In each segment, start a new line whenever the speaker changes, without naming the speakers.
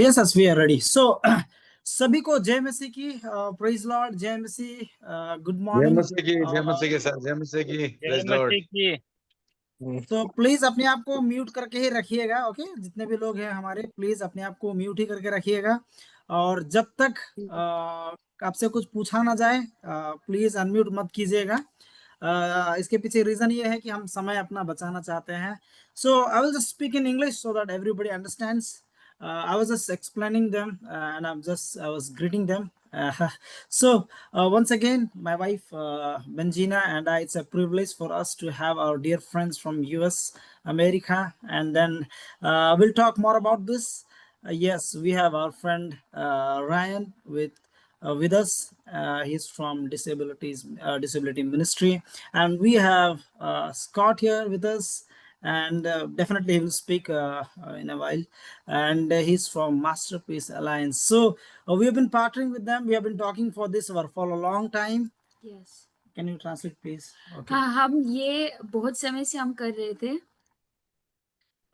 Yes yes we are ready so सभी को जय मसीह की प्रेज लॉर्ड जय मसीह गुड
जय
मॉर्निंग
मसीह की, जय मसीह के साथ, जय मसीह की,
जय
प्रेज लॉर्ड।
मसीह की।
तो प्लीज अपने आप को म्यूट करके ही रखिएगा। ओके, जितने भी लोग हैं हमारे, प्लीज अपने आप को म्यूट ही करके रखिएगा। और जब तक आपसे कुछ पूछा ना जाए प्लीज अनम्यूट मत कीजिएगा। इसके पीछे रीजन ये है कि हम समय अपना बचाना चाहते हैं। So I will just speak in English so that everybody understands. I was just explaining them and I was greeting them. Once again, my wife Benjina and I, it's a privilege for us to have our dear friends from US, America, and then we'll talk more about this. Yes, we have our friend Ryan with us. He's from Disability Ministry, and we have Scott here with us, and definitely he will speak in a while. And he's from Masterpiece Alliance. So we have been partnering with them. We have been talking for a long time.
Yes.
Can you translate, please? Okay.
हाँ, हम ये बहुत समय से हम कर रहे थे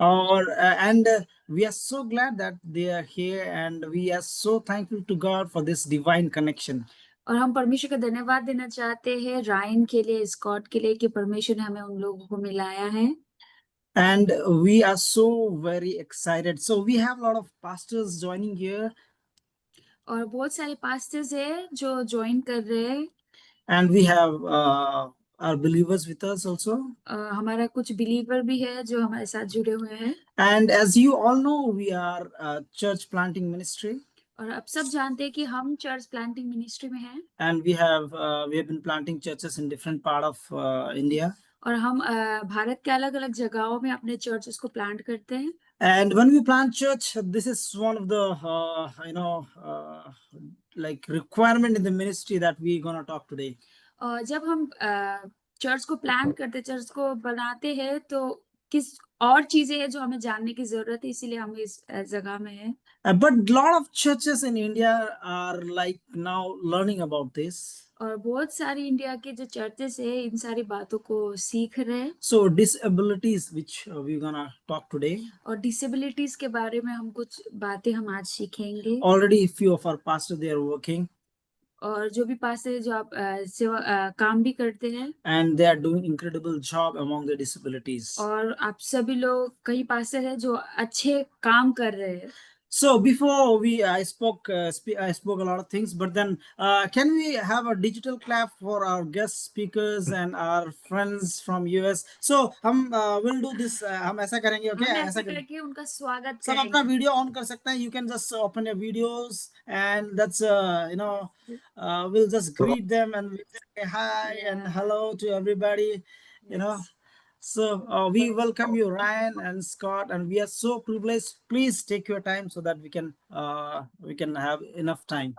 And we are so glad that they are here, and we are so thankful to God for this divine connection.
और हम परमेश्वर का धन्यवाद देना चाहते हैं रायन के लिए, स्कॉट के लिए कि परमेश्वर ने हमें उन लोगों को मिलाया है।
And we are so very excited. So we have a lot of pastors joining here.
और बहुत सारे पास्टर्स हैं जो ज्वाइन कर रहे हैं।
And we have our believers with us also.
हमारा कुछ बिलीवर भी है जो हमारे साथ जुड़े हुए हैं।
And as you all know, we are a church planting ministry.
और अब सब जानते हैं कि हम चर्च प्लांटिंग मिनिस्ट्री में हैं।
And we have been planting churches in different part of India.
और हम भारत के अलग-अलग जगहों में अपने चर्चेस को प्लांट करते हैं।
And when we plant church, this is one of the like requirement in the ministry that we gonna talk today.
और जब हम चर्च को प्लान करते, चर्च को बनाते हैं तो किस और चीजें हैं जो हमें जानने की जरूरत है, इसीलिए हम इस जगह में हैं।
But lot of churches in India are like now learning about this.
और बहुत सारी इंडिया के जो चर्चेस है इन सारी बातों को सीख रहे हैं।
So disabilities, which we're gonna talk today.
और डिसेबिलिटीज के बारे में हम कुछ बातें हम आज सीखेंगे।
Already few of our pastors they are working.
और जो भी पास है जो आप सेवा काम भी करते हैं।
And they are doing incredible job among the disabilities.
और आप सभी लोग कई पास्टर हैं जो अच्छे काम कर रहे हैं।
So before I spoke a lot of things, but then can we have a digital clap for our guest speakers and our friends from US? So हम will do this. हम ऐसा करेंगे, okay?
हम ऐसा करके उनका स्वागत
सब
करेंगे।
अपना वीडियो ऑन कर सकते हैं. You can just open your videos and that's we'll just greet them and we'll say hi and hello to everybody. You know. So we welcome you, Ryan and Scott, and we are so privileged. Please take your time so that we can have enough time.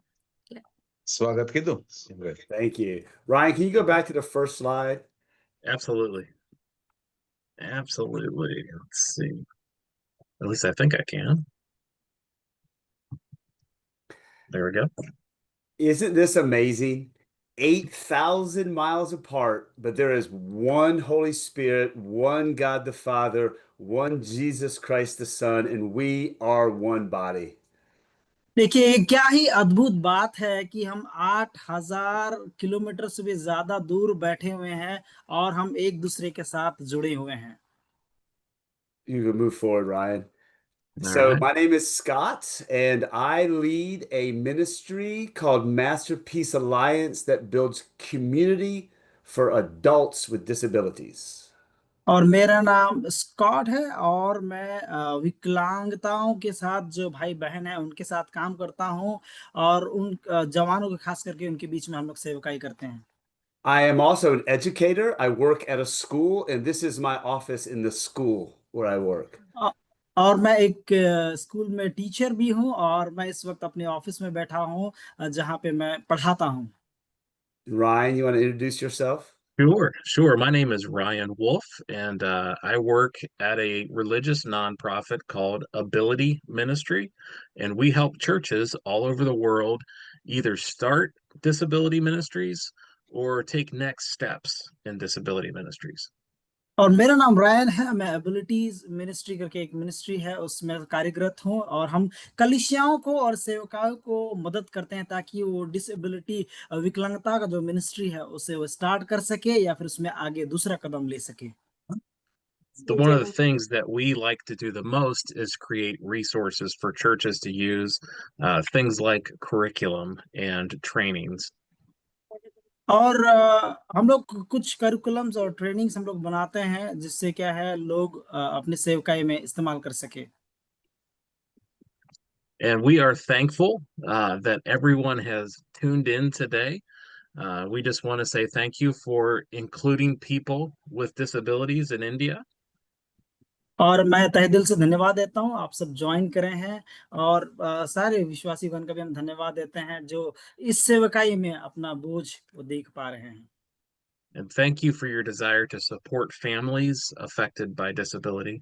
स्वागत की दो।
Thank you. Ryan, can you go back to the first slide?
Absolutely. Let's see. At least I think I can. There we go.
Isn't this amazing? 8,000 miles apart, but there is one Holy Spirit, one God the Father, one Jesus Christ the Son, and we are one body.
देखिए क्या ही अद्भुत बात है कि हम 8,000 kilometre से भी ज्यादा दूर बैठे हुए हैं और हम एक दूसरे के साथ जुड़े हुए हैं।
You can move forward, Ryan.
All
So
right.
my name is Scott, and I lead a ministry called Masterpiece Alliance that builds community for adults with disabilities.
और मेरा नाम स्कॉट है और मैं विकलांगताओं के साथ जो भाई बहन है उनके साथ काम करता हूं और उन जवानों के खास करके उनके बीच में हम लोग सेवकाई करते हैं।
I am also an educator. I work at a school, and this is my office in the school where I work.
और मैं एक स्कूल में टीचर भी हूं और मैं इस वक्त अपने ऑफिस में बैठा हूं जहां पे मैं पढ़ाता हूं।
Ryan, you want to introduce yourself?
Sure. My name is Ryan Wolf, and I work at a religious nonprofit called Ability Ministry, and we help churches all over the world either start disability ministries or take next steps in disability ministries.
और मेरा नाम Ryan है। मैं abilities ministry करके एक ministry है उसमें कार्यरत हूँ, और हम कलीसियाओं को और सेवकाओं को मदद करते हैं ताकि वो डिसेबिलिटी विकलांगता का जो मिनिस्ट्री है उसे वो स्टार्ट कर सके या फिर उसमें आगे दूसरा कदम ले सके।
One of the things that we like to do the most is create resources for churches to use, things like curriculum and trainings.
और हम लोग कुछ करिकुलम्स और ट्रेनिंग्स हम लोग बनाते हैं जिससे क्या है लोग अपने सेवकाई में इस्तेमाल कर सके।
And we are thankful that everyone has tuned in today. We just want to say thank you for including people with disabilities in India.
और मैं तहे दिल से धन्यवाद देता हूँ, आप सब ज्वाइन करे हैं, और सारे विश्वासीगण का भी हम धन्यवाद देते हैं जो इस सेवकाई में अपना बोझ वो देख पा रहे हैं।
And thank you for your desire to support families affected by disability.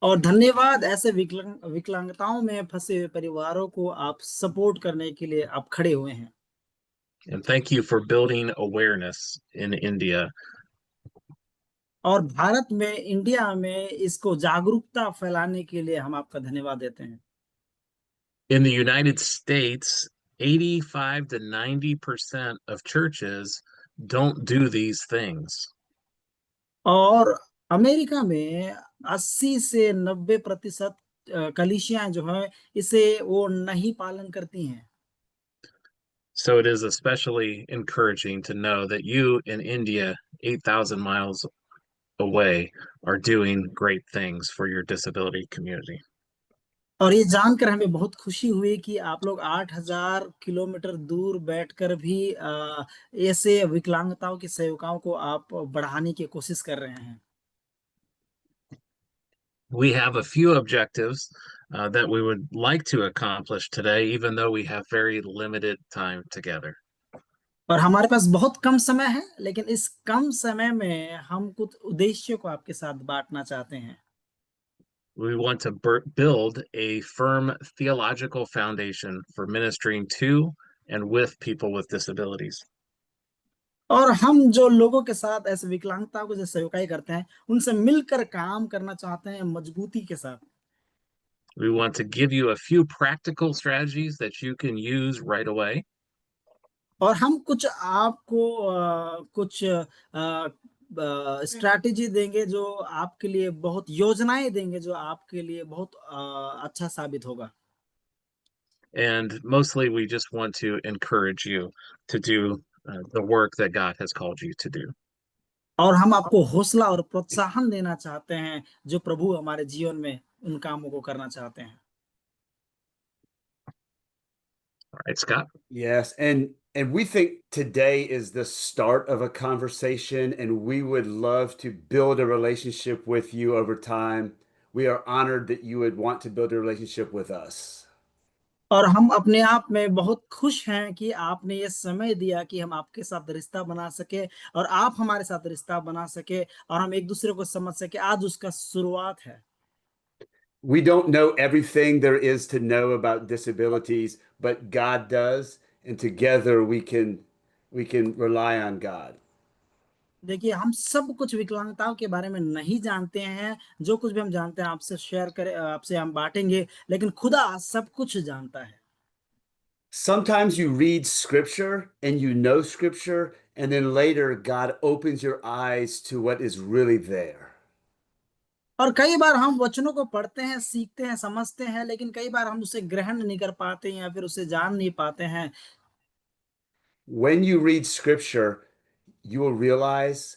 और धन्यवाद ऐसे विकलांगताओं में फंसे हुए परिवारों को आप सपोर्ट करने के लिए आप खड़े हुए हैं।
And thank you for building awareness in India.
और भारत में, इंडिया में इसको जागरूकता फैलाने के लिए हम आपका धन्यवाद देते हैं।
In the United States, 85 to 90% of churches don't do these things.
और अमेरिका में 80 से 90% कलीसियां जो है इसे वो नहीं पालन करती हैं।
So it is especially encouraging to know that you in India, 8,000 miles away, are doing great things for your disability community.
और ये जानकर हमें बहुत खुशी हुई कि आप लोग 8000 किलोमीटर दूर बैठकर भी ऐसे विकलांगताओं की सेवकाओं को आप बढ़ाने की कोशिश कर रहे हैं।
We have a few objectives that we would like to accomplish today, even though we have very limited time together.
और हमारे पास बहुत कम समय है, लेकिन इस कम समय में हम कुछ उद्देश्यों को आपके साथ बांटना चाहते हैं।
We want to build a firm theological foundation for ministering to and with people with disabilities.
और हम जो लोगों के साथ ऐसे विकलांगता को जो सेवकाई करते हैं उनसे मिलकर काम करना चाहते हैं मजबूती के साथ।
We want to give you a few practical strategies that you can use right away.
और हम कुछ आपको कुछ स्ट्रैटेजी देंगे जो आपके लिए बहुत, योजनाएं देंगे जो आपके लिए बहुत अच्छा साबित होगा।
And mostly we just want to encourage you to do the work that God has called you to do.
और हम आपको हौसला और प्रोत्साहन देना चाहते हैं जो प्रभु हमारे जीवन में उन कामों को करना चाहते हैं।
All right, Scott.
Yes, and we think today is the start of a conversation, and we would love to build a relationship with you over time. We are honored that you would want to build a relationship with us.
और हम अपने आप में बहुत खुश हैं कि आपने ये समय दिया कि हम आपके साथ रिश्ता बना सके और आप हमारे साथ रिश्ता बना सके और हम एक दूसरे को समझ सके। आज उसका शुरुआत है।
We don't know everything there is to know about disabilities, but God does, and together we can rely on God.
देखिए, हम सब कुछ विकलांगताओं के बारे में नहीं जानते हैं, जो कुछ भी हम जानते हैं आपसे शेयर करें, आपसे हम बांटेंगे, लेकिन खुदा सब कुछ जानता है।
Sometimes you read scripture and you know scripture, and then later God opens your eyes to what is really there.
और कई बार हम वचनों को पढ़ते हैं, सीखते हैं, समझते हैं, लेकिन कई बार हम उसे ग्रहण नहीं कर पाते हैं या फिर उसे जान नहीं पाते हैं।
When you read scripture, you will realize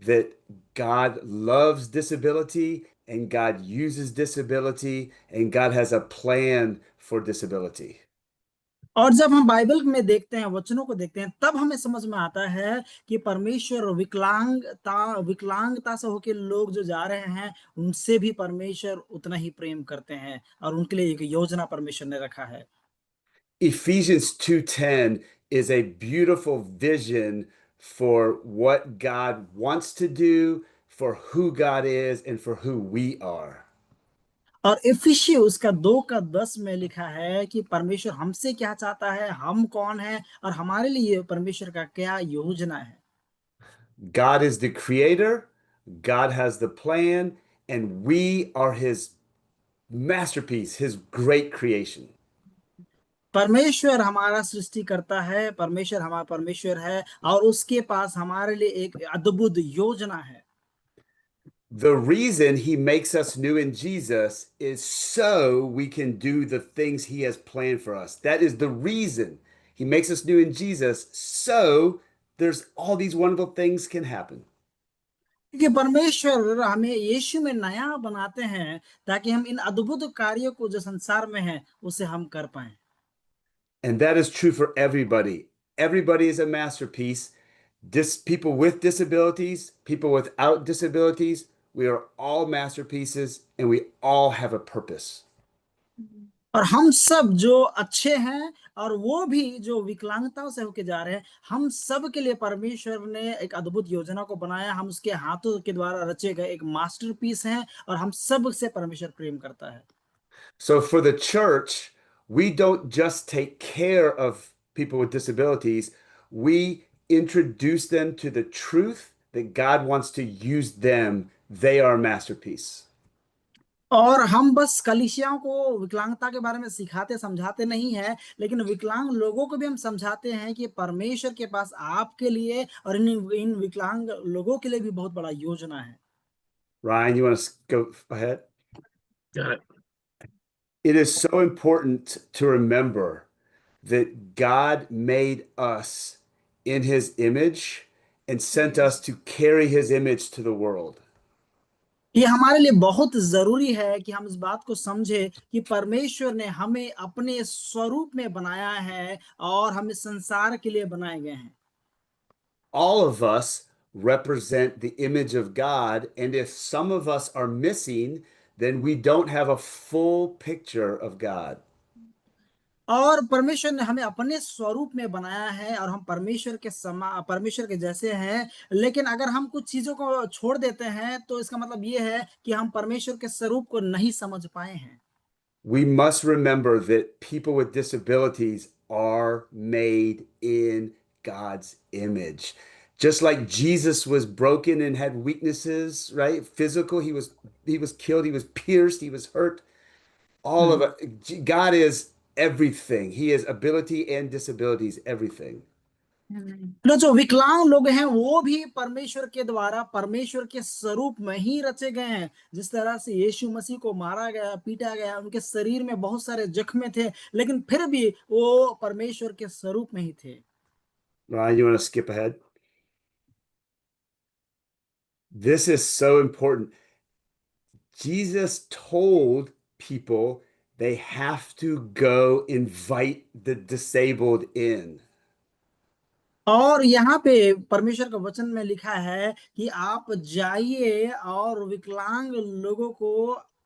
that God loves disability and God uses disability and God has a plan for disability.
और जब हम बाइबल में देखते हैं, वचनों को देखते हैं, तब हमें समझ में आता है कि परमेश्वर विकलांगता से होकर लोग जो जा रहे हैं उनसे भी परमेश्वर उतना ही प्रेम करते हैं और उनके लिए एक योजना परमेश्वर ने रखा है।
Ephesians 2:10 is a beautiful vision for what God wants to do, for who God is, and for who we are.
और इफिसियों उसका 2:10 में लिखा है कि परमेश्वर हमसे क्या चाहता है, हम कौन है और हमारे लिए परमेश्वर का क्या योजना है।
God is the creator God has the plan, and we are his masterpiece, his great creation.
परमेश्वर हमारा सृष्टि करता है, परमेश्वर हमारा परमेश्वर है और उसके पास हमारे लिए एक अद्भुत योजना है।
The reason he makes us new in Jesus is so we can do the things he has planned for us. That is the reason he makes us new in Jesus, so there's all these wonderful things can happen.
क्योंकि परमेश्वर हमें यीशु में नया बनाते हैं ताकि हम इन अद्भुत कार्यों को जो संसार में है उसे हम कर पाएं।
And that is true for everybody. Everybody is a masterpiece. People with disabilities, people without disabilities, we are all masterpieces and we all have a purpose.
और हम सब जो अच्छे हैं और वो भी जो विकलांगताओं से होके जा रहे हैं, हम सब के लिए परमेश्वर ने एक अद्भुत योजना को बनाया। हम उसके हाथों के द्वारा रचे गए एक मास्टरपीस हैं और हम सब से परमेश्वर प्रेम करता है।
So for the church, we don't just take care of people with disabilities, we introduce them to the truth that God wants to use them. They are a masterpiece.
और हम बस कलीसियाओं को विकलांगता के बारे में सिखाते समझाते नहीं है, लेकिन विकलांग लोगों को भी हम समझाते हैं कि परमेश्वर के पास आपके लिए और इन विकलांग लोगों के लिए भी बहुत बड़ा योजना है।
Ryan, you want to go ahead?
Got it.
It is so important to remember that God made us in his image and sent us to carry his image to the world.
ये हमारे लिए बहुत जरूरी है कि हम इस बात को समझें कि परमेश्वर ने हमें अपने स्वरूप में बनाया है और हम इस संसार के लिए बनाए गए हैं।
All of us represent the image of God, and if some of us are missing, then we don't have a full picture of God.
और परमेश्वर ने हमें अपने स्वरूप में बनाया है और हम परमेश्वर के जैसे हैं, लेकिन अगर हम कुछ चीजों को छोड़ देते हैं तो इसका मतलब ये है कि हम परमेश्वर के स्वरूप को नहीं समझ पाए हैं।
We must remember that people with disabilities are made in God's image. Just like Jesus was broken and had weaknesses, right? Physical, he was killed, he was pierced, he was hurt. All of it. God is everything. He is ability and disabilities, everything.
जो विकलांग लोग हैं वो भी परमेश्वर के द्वारा परमेश्वर के स्वरूप में ही रचे गए हैं। जिस तरह से यीशु मसीह को मारा गया, पीटा गया, उनके शरीर में बहुत सारे जख्म थे, लेकिन फिर भी वो परमेश्वर के स्वरूप में ही थे।
Ryan, you want to skip ahead? This is so important. Jesus told people they have to go invite the disabled in.
और यहाँ पे परमेश्वर का वचन में लिखा है कि आप जाइए और विकलांग लोगों को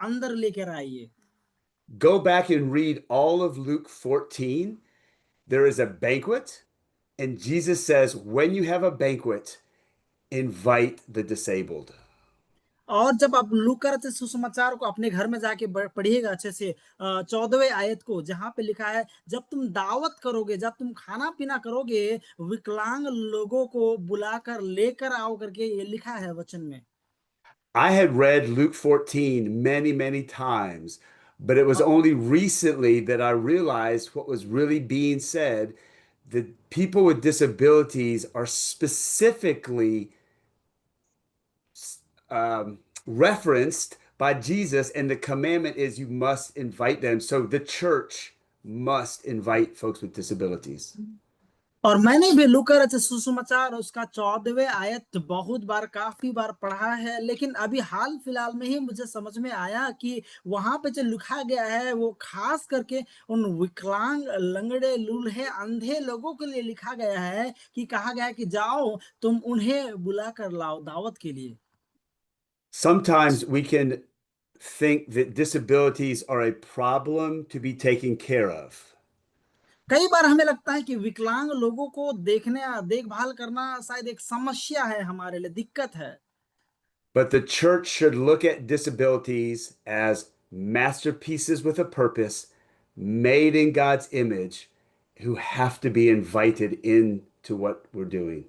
अंदर लेकर आइए।
Go back and read all of Luke 14. There is a banquet, and Jesus says, when you have a banquet, invite the disabled.
और जब आप लूका रचित सुसमाचार को अपने घर में जाके पढ़िएगा अच्छे से 14वें आयत को, जहां पे लिखा है जब तुम दावत करोगे, जब तुम खाना पीना करोगे, विकलांग लोगों को बुलाकर लेकर आओ करके ये लिखा है वचन में।
I had read Luke 14 many, many times, but it was only recently that I realized what was really being said. That people with disabilities are specifically referenced by Jesus, and the commandment is you must invite them. So the church must invite folks with disabilities.
और मैंने भी लूका रचित सुसमाचार उसका 14वें आयत बहुत बार, काफी बार पढ़ा है, लेकिन अभी हाल फिलहाल में ही मुझे समझ में आया कि वहां पे जो लिखा गया है वो खास करके उन विकलांग, लंगड़े, लूल्हे, अंधे लोगों के लिए लिखा गया है कि कहा गया है कि जाओ तुम उन्हें बुला कर लाओ दावत के लिए।
Sometimes we can think that disabilities are a problem to be taken care of.
कई बार हमें लगता है कि विकलांग लोगों को देखभाल करना शायद एक समस्या है, हमारे लिए दिक्कत है।
But the church should look at disabilities as masterpieces with a purpose, made in God's image, who have to be invited into what we're doing.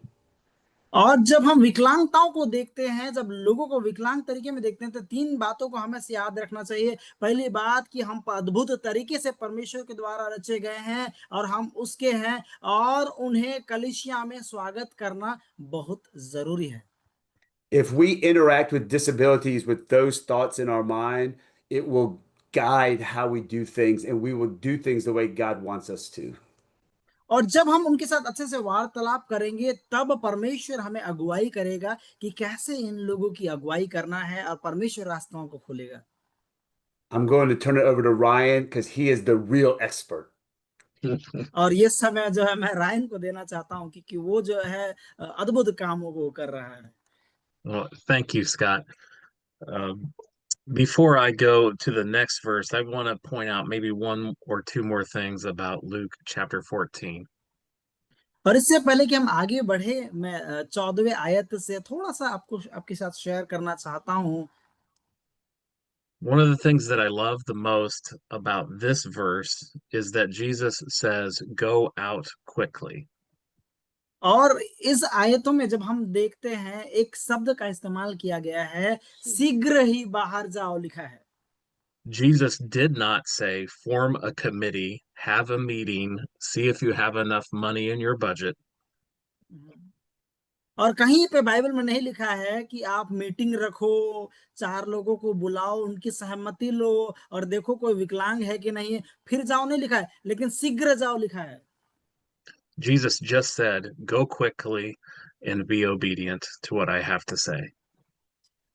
और जब हम विकलांगताओं को देखते हैं, जब लोगों को विकलांग तरीके में देखते हैं, तो तीन बातों को हमें याद रखना चाहिए। पहली बात कि हम अद्भुत तरीके से परमेश्वर के द्वारा रचे गए हैं और हम उसके हैं, और उन्हें कलीसिया में स्वागत करना बहुत जरूरी है।
If we interact with disabilities with those thoughts in our mind, it will guide how we do things, and we will do things the way God wants us to.
और जब हम उनके साथ अच्छे से वार्तालाप करेंगे, तब परमेश्वर हमें अगुवाई करेगा कि कैसे इन लोगों की अगुवाई करना है, और परमेश्वर रास्तों को खोलेगा।
I'm going to turn it over to Ryan because he is the real expert.
और ये समय जो है मैं रायन को देना चाहता हूँ, क्योंकि वो जो है अद्भुत कामों को कर रहा है।
Well, thank you, Scott. Before I go to the next verse, I want to point out maybe one or two more things about Luke chapter 14.
और इससे पहले कि हम आगे बढ़े, मैं 14वें आयत से थोड़ा सा आपके साथ शेयर करना चाहता हूँ।
One of the things that I love the most about this verse is that Jesus says, "Go out quickly."
और इस आयतों में जब हम देखते हैं, एक शब्द का इस्तेमाल किया गया है, शीघ्र ही बाहर जाओ लिखा है।
Jesus did not say, "Form a committee, have a meeting, see if you have enough money in your budget."
और कहीं पे बाइबल में नहीं लिखा है कि आप मीटिंग रखो, 4 लोगों को बुलाओ, उनकी सहमति लो और देखो कोई विकलांग है कि नहीं, फिर जाओ नहीं लिखा है, लेकिन शीघ्र जाओ लिखा है।
Jesus just said, "Go quickly and be obedient to what I have to say."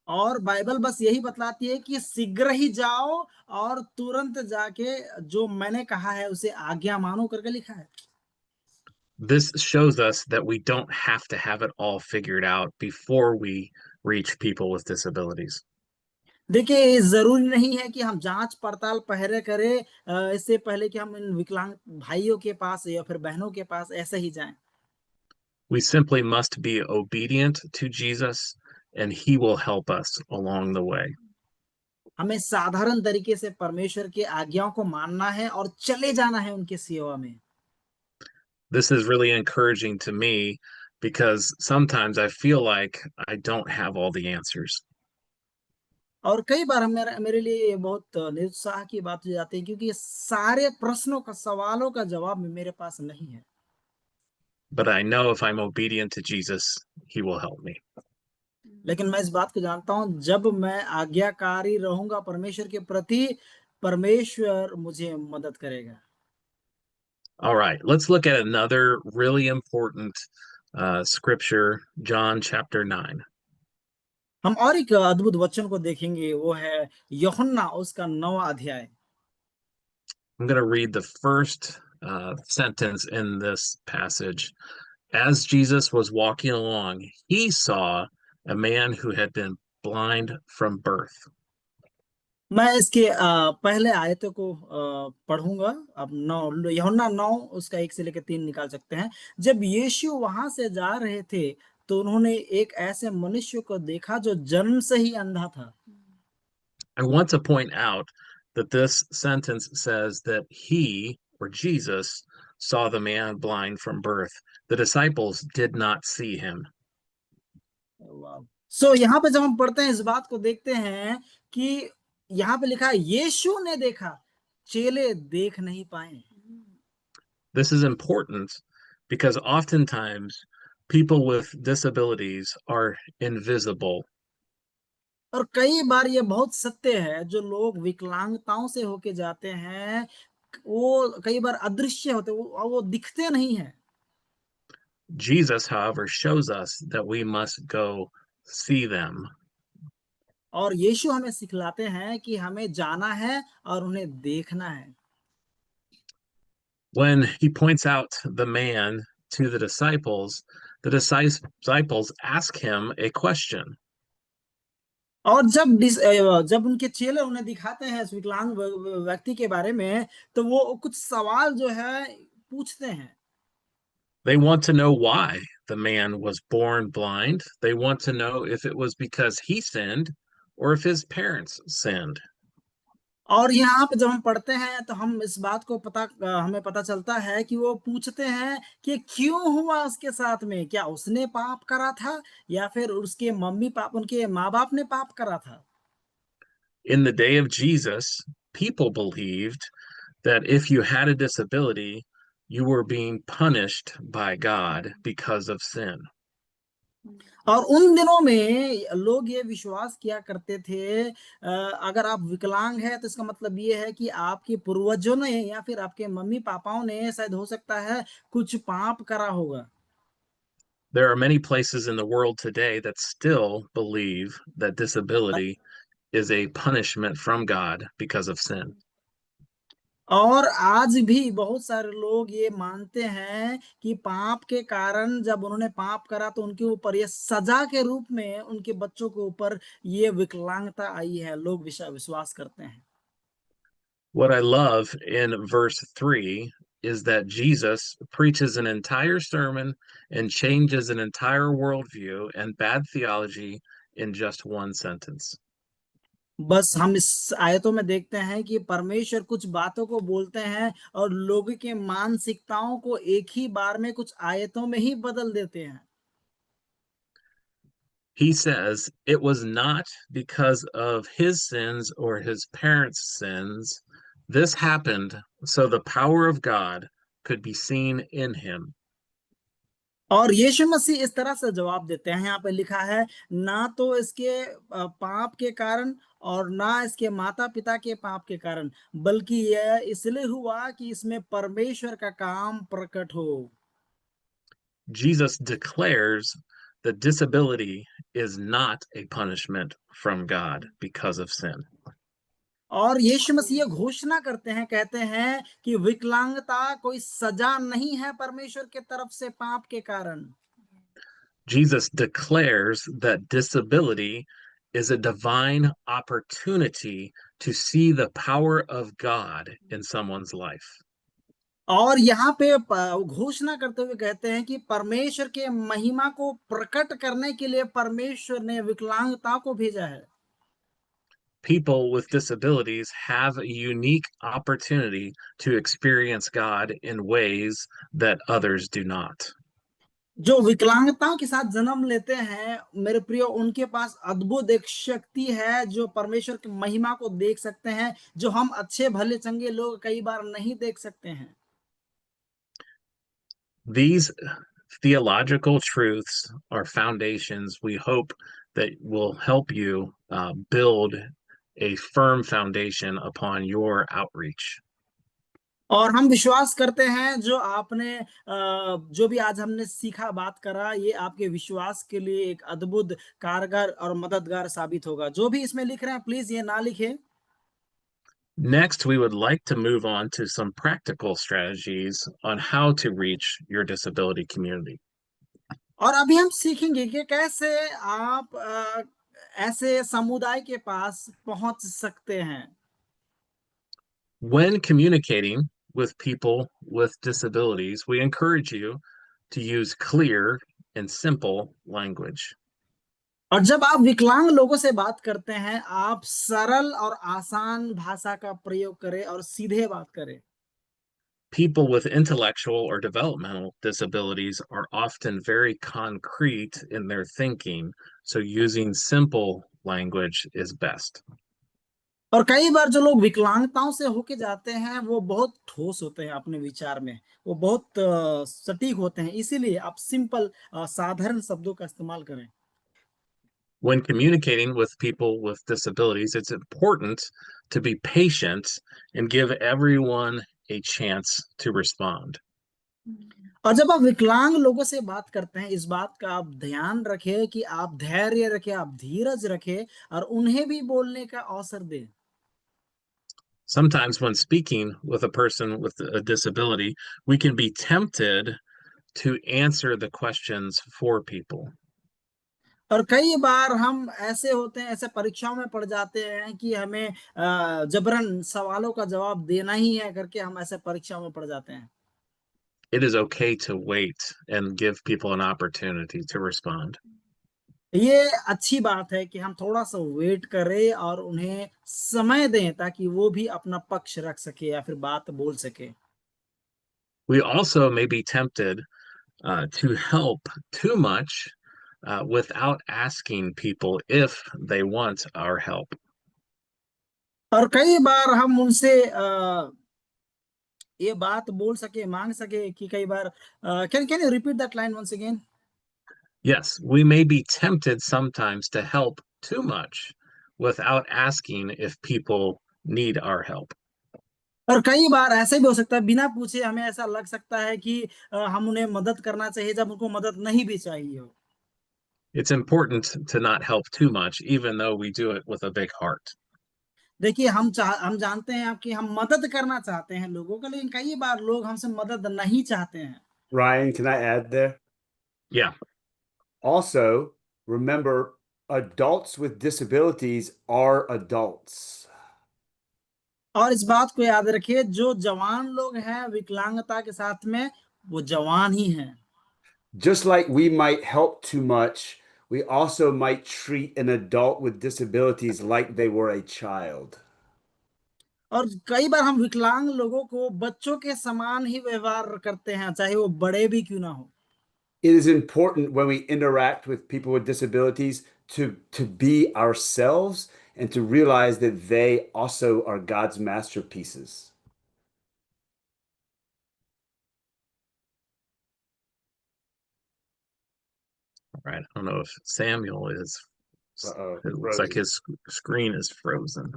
और बाइबल बस यही बतलाती है कि शीघ्र ही जाओ और तुरंत जाके जो मैंने कहा है उसे आज्ञा मानो करके लिखा है।
This shows us that we don't have to have it all figured out before we reach people with disabilities.
देखिए, जरूरी नहीं है कि हम जांच पड़ताल पहले करें इससे पहले कि हम इन विकलांग भाइयों के पास या फिर बहनों के पास ऐसे ही जाएं।
We simply must be obedient to Jesus, and he will help us along the way.
हमें साधारण तरीके से परमेश्वर की आज्ञाओं को मानना है और चले जाना है उनके सेवा में।
This is really encouraging to me because sometimes I feel like I don't have all the answers.
और कई बार मेरे लिए ये बहुत निरुत्साह की बात हो जाती है, क्योंकि सारे प्रश्नों का, सवालों का जवाब मेरे पास नहीं है।
But I know if I'm obedient to Jesus, he will help me.
लेकिन मैं इस बात को जानता हूं, जब मैं आज्ञाकारी रहूंगा परमेश्वर के प्रति, परमेश्वर मुझे मदद करेगा।
All right, let's look at another really important scripture, John chapter 9.
हम और एक अद्भुत वचन को देखेंगे, वो है यूहन्ना उसका 9वां अध्याय।
I'm going to read the first sentence in this passage. As Jesus was walking along, he saw a man who had been blind from birth.
मैं इसके पहले आयतों को पढ़ूंगा। अब 9 यूहन्ना 9 उसका 1 से लेकर 3 निकाल सकते हैं। जब यीशु वहां से जा रहे थे, तो उन्होंने एक ऐसे मनुष्य को देखा जो जन्म से ही अंधा था।
I want to point out that this sentence says that he, or Jesus, saw the man blind from birth. The disciples did not see him.
सो यहाँ पे जब हम पढ़ते हैं, इस बात को देखते हैं कि यहाँ पे लिखा है यीशु ने देखा, चेले देख नहीं पाए।
This is important because oftentimes people with disabilities are invisible.
और कई बार ये बहुत सत्य है, जो लोग विकलांगताओं से होके जाते हैं, वो कई बार अदृश्य होते, वो दिखते नहीं है।
Jesus, however, shows us that we must go see them.
और यीशु हमें सिखलाते हैं कि हमें जाना है और उन्हें देखना है।
When he points out the man to the disciples ask him a question.
और जब उनके चेले उन्हें दिखाते हैं इस विकलांग व्यक्ति के बारे में, तो वो कुछ सवाल जो है पूछते हैं।
They want to know why the man was born blind. They want to know if it was because he sinned or if his parents sinned.
और यहाँ पे जब हम पढ़ते हैं तो हम इस बात को हमें पता चलता है कि वो पूछते हैं कि क्यों हुआ उसके साथ में, क्या उसने पाप करा था या फिर उसके उनके माँ बाप ने पाप करा था।
In the day of Jesus, people believed that if you had a disability, you were being punished by God because of sin.
और उन दिनों में लोग ये विश्वास किया करते थे, अगर आप विकलांग हैं तो इसका मतलब ये है कि आपके पूर्वजों ने या फिर आपके मम्मी पापाओं ने शायद हो सकता है कुछ पाप करा होगा।
There are many places in the world today that still believe that disability is a punishment from God because of sin.
और आज भी बहुत सारे लोग ये मानते हैं कि पाप के कारण जब उन्होंने पाप करा तो उनके ऊपर ये सजा के रूप में उनके बच्चों के ऊपर ये विकलांगता आई है, लोग विश्वास करते हैं।
What I love in verse 3 is that Jesus preaches an entire sermon and changes an entire worldview and bad theology in just one sentence.
बस हम इस आयतों में देखते हैं कि परमेश्वर कुछ बातों को बोलते हैं और लोगों के मानसिकताओं को एक ही बार में कुछ आयतों में ही बदल देते हैं।
He says it was not because of his sins or his parents' sins. This happened so the power of God could be seen in him.
और यीशु मसीह इस तरह से जवाब देते हैं, यहाँ पे लिखा है, ना तो इसके पाप के कारण और ना इसके माता पिता के पाप के कारण, बल्कि यह इसलिए हुआ कि इसमें परमेश्वर का काम प्रकट हो।
Jesus declares that disability is not a punishment from God because of sin.
और यीशु मसीह ये घोषणा करते हैं, कहते हैं कि विकलांगता कोई सजा नहीं है परमेश्वर के तरफ से पाप के कारण।
Jesus declares that disability is a divine opportunity to see the power of God in someone's life.
और यहाँ पे घोषणा करते हुए कहते हैं कि परमेश्वर के महिमा को प्रकट करने के लिए परमेश्वर ने विकलांगता को भेजा है।
People with disabilities have a unique opportunity to experience God in ways that others do not.
जो विकलांगताओं के साथ जन्म लेते हैं मेरे प्रियो, उनके पास अद्भुत एक शक्ति है जो परमेश्वर की महिमा को देख सकते हैं, जो हम अच्छे भले चंगे लोग कई बार नहीं देख सकते हैं।
These theological truths are foundations we hope that will help you build a firm foundation upon your outreach.
और हम विश्वास करते हैं जो भी आज हमने सीखा बात करा, ये आपके विश्वास के लिए एक अद्भुत कारगर और मददगार साबित होगा। जो भी इसमें लिख रहे हैं प्लीज ये ना लिखें।
Next, we would like to move on to some practical strategies on how to reach your disability community.
और अभी हम सीखेंगे कि कैसे आप ऐसे समुदाय के पास पहुंच सकते हैं।
When communicating with people with disabilities, we encourage you to use clear and simple language.
और जब आप विकलांग लोगों से बात करते हैं, आप सरल और आसान भाषा का प्रयोग करें और सीधे बात करें।
People with intellectual or developmental disabilities are often very concrete in their thinking, so using simple language is best.
और कई बार जो लोग विकलांगताओं से होके जाते हैं वो बहुत ठोस होते हैं अपने विचार में, वो बहुत सटीक होते हैं, इसीलिए आप सिंपल साधारण शब्दों का इस्तेमाल करें।
When communicating with people with disabilities, it's important to be patient and give everyone a chance to respond.
और जब आप विकलांग लोगों से बात करते हैं, इस बात का आप ध्यान रखें कि आप धैर्य रखें, आप धीरज रखें और उन्हें भी बोलने का अवसर दें।
Sometimes when speaking with a person with a disability, we can be tempted to answer the questions for people.
और कई बार हम ऐसे होते हैं, ऐसे परीक्षाओं में पड़ जाते हैं कि हमें जबरन सवालों का जवाब देना ही है करके हम ऐसे परीक्षाओं में पड़ जाते हैं।
It is okay to wait and give people an opportunity to respond.
ये अच्छी बात है कि हम थोड़ा सा वेट करें और उन्हें समय दें ताकि वो भी अपना पक्ष रख सके या फिर बात बोल सके।
We also may be tempted to help too much without asking people if they want our help.
और कई बार हम उनसे ये बात बोल सके, मांग सके कि कई बार can you repeat that line once again?
Yes, we may be tempted sometimes to help too much without asking if people need our help.
और कई बार ऐसे भी हो सकता है बिना पूछे हमें ऐसा लग सकता है कि हम उन्हें मदद करना चाहिए जब उनको मदद नहीं भी चाहिए हो।
It's important to not help too much, even though we do it with a big heart.
देखिए हम जानते हैं कि हम मदद करना चाहते हैं लोगों का, लेकिन कई बार लोग हमसे मदद नहीं चाहते हैं।
Ryan, can I add there?
Yeah,
Also, remember, adults with disabilities are adults.
और इस बात को याद रखिए, जो जवान लोग हैं विकलांगता के साथ में वो जवान ही हैं।
Just like we might help too much, we also might treat an adult with disabilities like they were a child.
और कई बार हम विकलांग लोगों को बच्चों के समान ही व्यवहार करते हैं, चाहे वो बड़े भी क्यों ना हो।
It is important when we interact with people with disabilities to be ourselves and to realize that they also are God's masterpieces.
all right. I don't know if Samuel is.
Uh-oh,
It looks like
frozen.
his screen is frozen.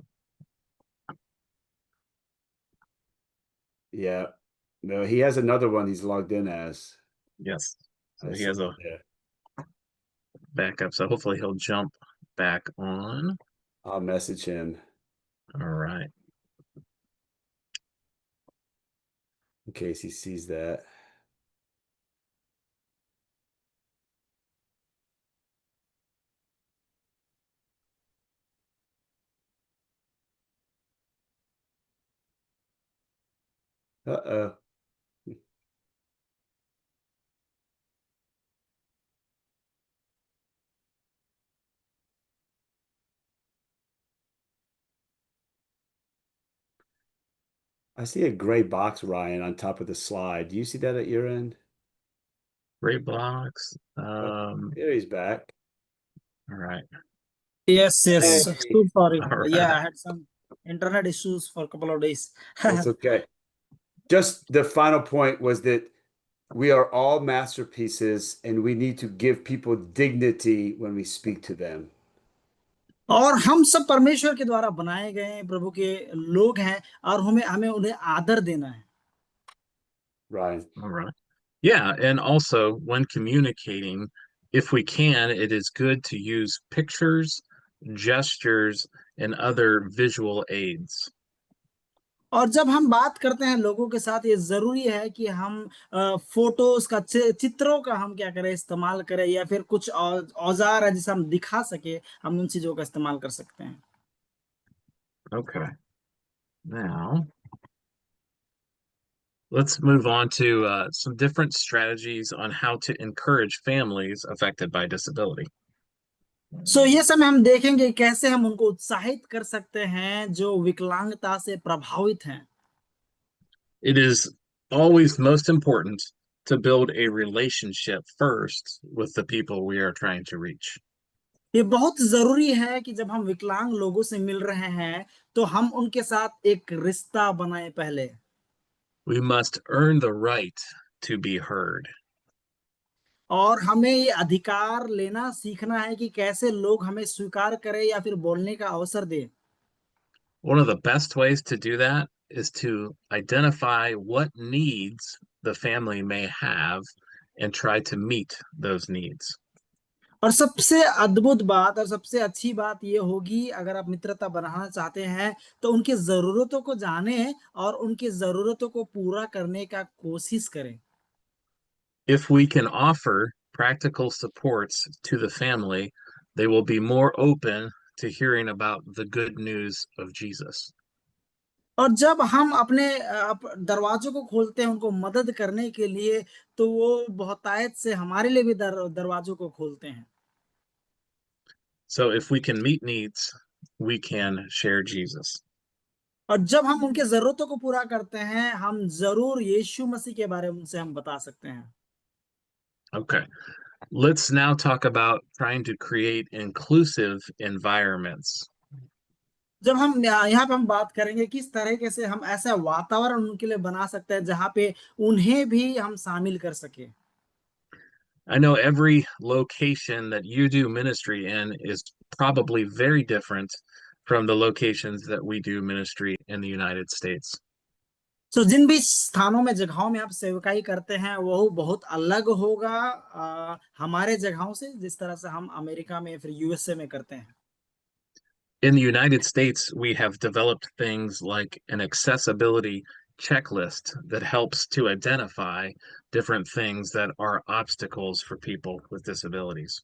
Yeah. No, he has another one he's logged in as.
Yes. So
I
he has
see
a
it there.
backup. So hopefully he'll jump back on.
I'll message him
All right.
in case he sees that. Uh-oh. I see a gray box, Ryan, on top of the slide. Do you see that at your end?
Great blocks.
There he's back.
All right.
Yes, yes.
Hey.
So sorry.
All right.
Yeah, I had some internet issues for a couple of days.
That's okay. Just the final point was that we are all masterpieces and we need to give people dignity when we speak to them.
और हम सब परमेश्वर के द्वारा बनाए गए प्रभु के लोग हैं और हमें हमें उन्हें आदर देना है।
Ryan.
All right. Yeah, and also when communicating, if we can, it is good to use pictures, gestures, and other visual aids.
और जब हम बात करते हैं लोगों के साथ, ये जरूरी है कि हम फोटोज का चित्रों का हम क्या करें, इस्तेमाल करें, या फिर कुछ औजार है जिसे हम दिखा सके, हम उन चीजों का इस्तेमाल कर सकते हैं।
Okay. Now, let's move on to some different strategies on how to encourage families affected by disability.
सो ये समय हम देखेंगे कैसे हम उनको उत्साहित कर सकते हैं जो विकलांगता से प्रभावित हैं।
It is always most important to build a relationship first with the people we are trying to reach.
ये बहुत जरूरी है कि जब हम विकलांग लोगों से मिल रहे हैं तो हम उनके साथ एक रिश्ता बनाए पहले।
We must earn the right to be heard.
और हमें ये अधिकार लेना सीखना है कि कैसे लोग हमें स्वीकार करें या फिर बोलने का अवसर दें।
One of the best ways to do that is to identify what needs the family may have and try to meet those needs.
और सबसे अद्भुत बात और सबसे अच्छी बात ये होगी, अगर आप मित्रता बनाना चाहते हैं तो उनकी जरूरतों को जानें और उनकी जरूरतों को पूरा करने का कोशिश करें।
If we can offer practical supports to the family, they will be more open to hearing about the good news of Jesus.
और जब हम अपने दरवाजों को खोलते हैं उनको मदद करने के लिए, तो वो बहुतायत से हमारे लिए भी दरवाजों को खोलते हैं।
So if we can meet needs, we can share Jesus.
और जब हम उनके जरूरतों को पूरा करते हैं, हम जरूर यीशु मसीह के बारे में उनसे हम बता सकते हैं।
Okay. Let's now talk about trying to create inclusive environments.
जब हम यहाँ पे हम बात करेंगे किस तरीके से हम ऐसा वातावरण उनके लिए बना सकते हैं जहाँ पे उन्हें भी हम शामिल कर सके।
I know every location that you do ministry in is probably very different from the locations that we do ministry in the United States.
तो जिन भी स्थानों में जगहों में आप सेवकाई करते हैं वो बहुत अलग होगा हमारे जगहों से, जिस तरह से हम अमेरिका में फिर यूएसए में करते हैं।
In the United States, we have developed things like an accessibility checklist that helps to identify different things that are obstacles for people with disabilities.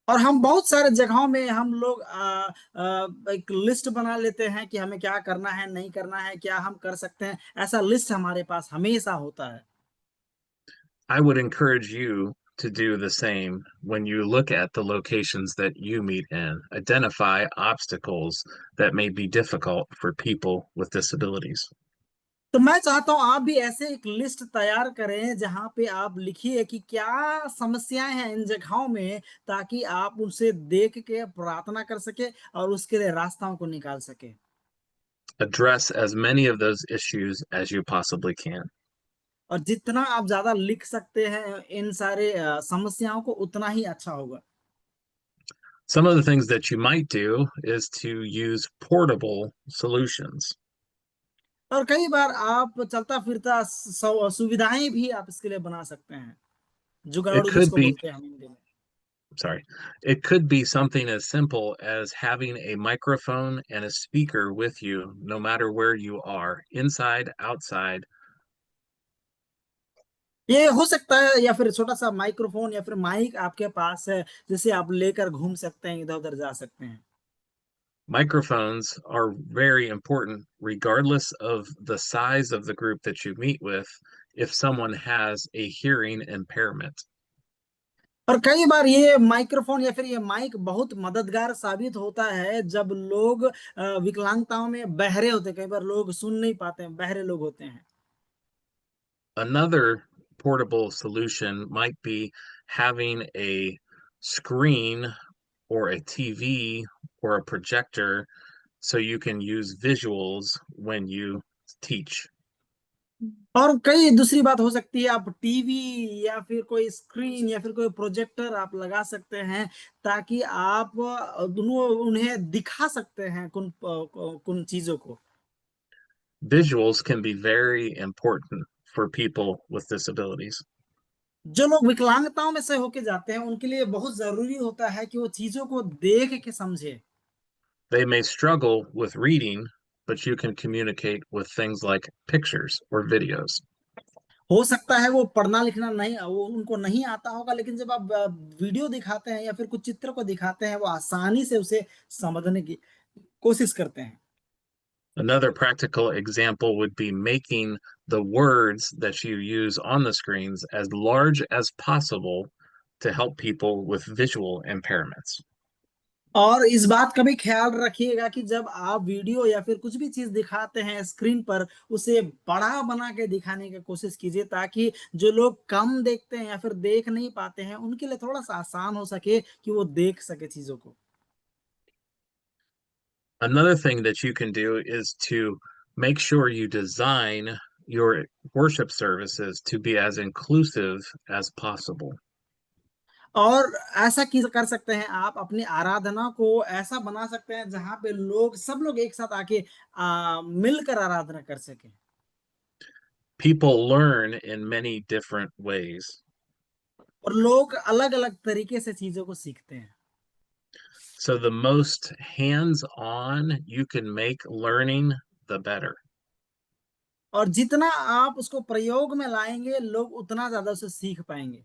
और हम बहुत सारे जगहों में हम लोग एक लिस्ट बना लेते हैं कि हमें क्या करना है, नहीं करना है, क्या हम कर सकते हैं। ऐसा लिस्ट हमारे पास हमेशा होता है।
I would encourage you to do the same when you look at the locations that you meet in. Identify obstacles that may be difficult for people with disabilities.
तो मैं चाहता हूं आप भी ऐसे एक लिस्ट तैयार करें जहां पे आप लिखिए कि क्या समस्याएं हैं इन जगहों में, ताकि आप उनसे देख के प्रार्थना कर सके और उसके लिए रास्ताओं को निकाल सके।
Address as many of those issues as you possibly can.
और जितना आप ज्यादा लिख सकते हैं इन सारे समस्याओं को, उतना ही अच्छा होगा।
Some of the things that you might do is to use portable solutions.
और कई बार आप चलता फिरता सुविधाएं भी आप इसके लिए बना सकते हैं,
It
जुगाड़ू
could
जिसको
be,
बोलते हैं हम हिंदी में।
sorry, it could be something as simple as having a microphone and a speaker with you, no matter where you are, inside, outside.
ये हो सकता है, या फिर छोटा सा माइक्रोफोन या फिर माइक आपके पास है जिसे आप लेकर घूम सकते हैं, इधर उधर जा सकते हैं।
Microphones are very important, regardless of the size of the group that you meet with, if someone has a hearing impairment.
और कई बार ये माइक्रोफोन या फिर ये माइक बहुत मददगार साबित होता है जब लोग विकलांगताओं में बहरे होते हैं। कई बार लोग सुन नहीं पाते हैं, बहरे लोग होते हैं।
Another portable solution might be having a screen or a TV or a projector so you can use visuals when you teach.
और कई दूसरी बात हो सकती है, आप टीवी या फिर कोई स्क्रीन या फिर कोई प्रोजेक्टर आप लगा सकते हैं, ताकि आप दोनों उन्हें दिखा सकते हैं कुन चीजों को।
Visuals can be very important for people with disabilities.
जो लोग विकलांगताओं में से होके जाते हैं उनके लिए बहुत जरूरी होता है कि वो चीजों को देख के समझे।
They may struggle with reading, but you can communicate with things like pictures or videos.
हो सकता है वो पढ़ना लिखना नहीं, वो उनको नहीं आता होगा, लेकिन जब आप वीडियो दिखाते हैं या फिर कुछ चित्र को दिखाते हैं, वो आसानी से उसे समझने की कोशिश करते हैं।
Another practical example would be making the words that you use on the screens as large as possible to help people with visual impairments.
और इस बात का भी ख्याल रखिएगा कि जब आप वीडियो या फिर कुछ भी चीज दिखाते हैं स्क्रीन पर, उसे बड़ा बना के दिखाने की कोशिश कीजिए, ताकि जो लोग कम देखते हैं या फिर देख नहीं पाते हैं उनके लिए थोड़ा सा आसान हो सके कि वो देख सके चीजों को।
Another thing that you can do is to make sure you design your worship services to be as inclusive as possible.
और ऐसा कर सकते हैं, आप अपनी आराधना को ऐसा बना सकते हैं जहां पे सब लोग एक साथ आके मिलकर आराधना कर सके।
People learn in many different ways.
और लोग अलग अलग तरीके से चीजों को सीखते हैं।
So the most hands-on you can make learning, the better.
और जितना आप उसको प्रयोग में लाएंगे, लोग उतना ज्यादा उसे सीख पाएंगे।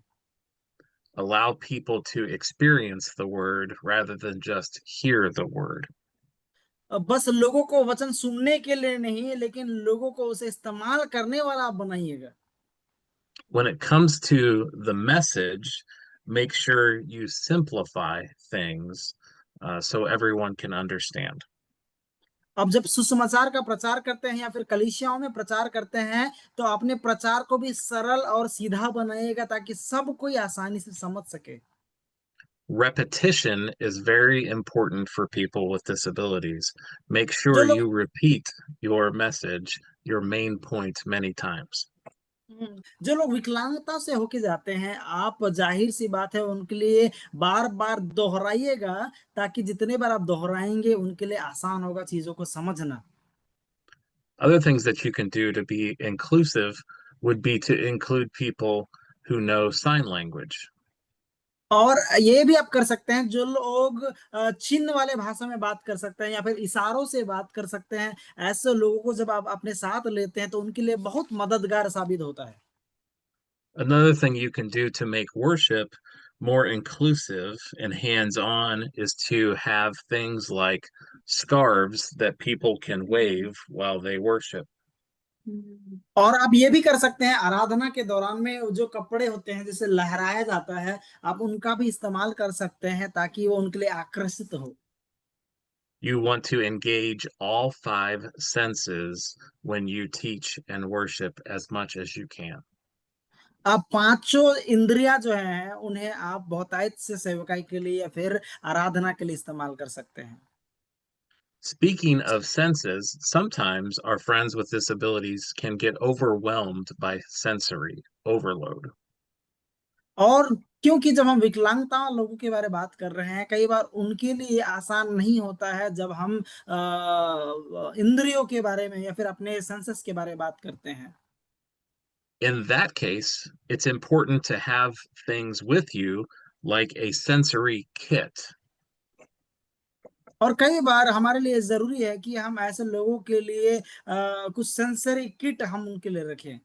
Allow people to experience the word rather than just hear the word.
बस लोगों को वचन सुनने के लिए नहीं, लेकिन लोगों को उसे इस्तेमाल करने वाला आप बनाइएगा।
When it comes to the message, make sure you simplify things so everyone can understand.
अब जब सुसमाचार का प्रचार करते हैं या फिर कलीसियाओं में प्रचार करते हैं तो अपने प्रचार को भी सरल और सीधा बनाइएगा ताकि सब कोई आसानी से समझ सके।
Repetition is very important for people with disabilities. Make
जो
sure
लोग
you repeat your message, your main point, many times.
जो लोग विकलांगता से होके जाते हैं, आप जाहिर सी बात है उनके लिए बार बार दोहराइएगा ताकि जितने बार आप दोहराएंगे उनके लिए आसान होगा चीजों को समझना।
Other things that you can do to be inclusive would be to include people who know sign language.
और ये भी आप कर सकते हैं जो लोग चिन्ह वाले भाषा में बात कर सकते हैं या फिर इशारों से बात कर सकते हैं, ऐसे लोगों को जब आप अपने साथ लेते हैं तो उनके लिए बहुत मददगार साबित होता है।
Another thing you can do to make worship more inclusive and hands-on is to have things like scarves that people can wave while they worship.
और आप ये भी कर सकते हैं आराधना के दौरान में जो कपड़े होते हैं जिसे लहराया जाता है, आप उनका भी इस्तेमाल कर सकते हैं ताकि वो उनके लिए आकर्षित हो।
You want to engage all 5 senses when you teach and worship as much as you can.
आप पांचों इंद्रियां जो हैं उन्हें आप बहुतायत से सेवकाई के लिए या फिर आराधना के लिए इस्तेमाल कर सकते हैं।
Speaking of senses, sometimes our friends with disabilities can get overwhelmed by sensory overload.
और क्योंकि जब हम विकलांगता लोगों के बारे में बात कर रहे हैं, कई बार उनके लिए आसान नहीं होता है जब हम इंद्रियों के बारे में या फिर अपने सेंसेस के बारे में बात करते हैं।
In that case, it's important to have things with you like a sensory kit.
और कई बार हमारे लिए जरूरी है कि हम ऐसे लोगों के लिए कुछ सेंसरी किट हम उनके लिए रखें।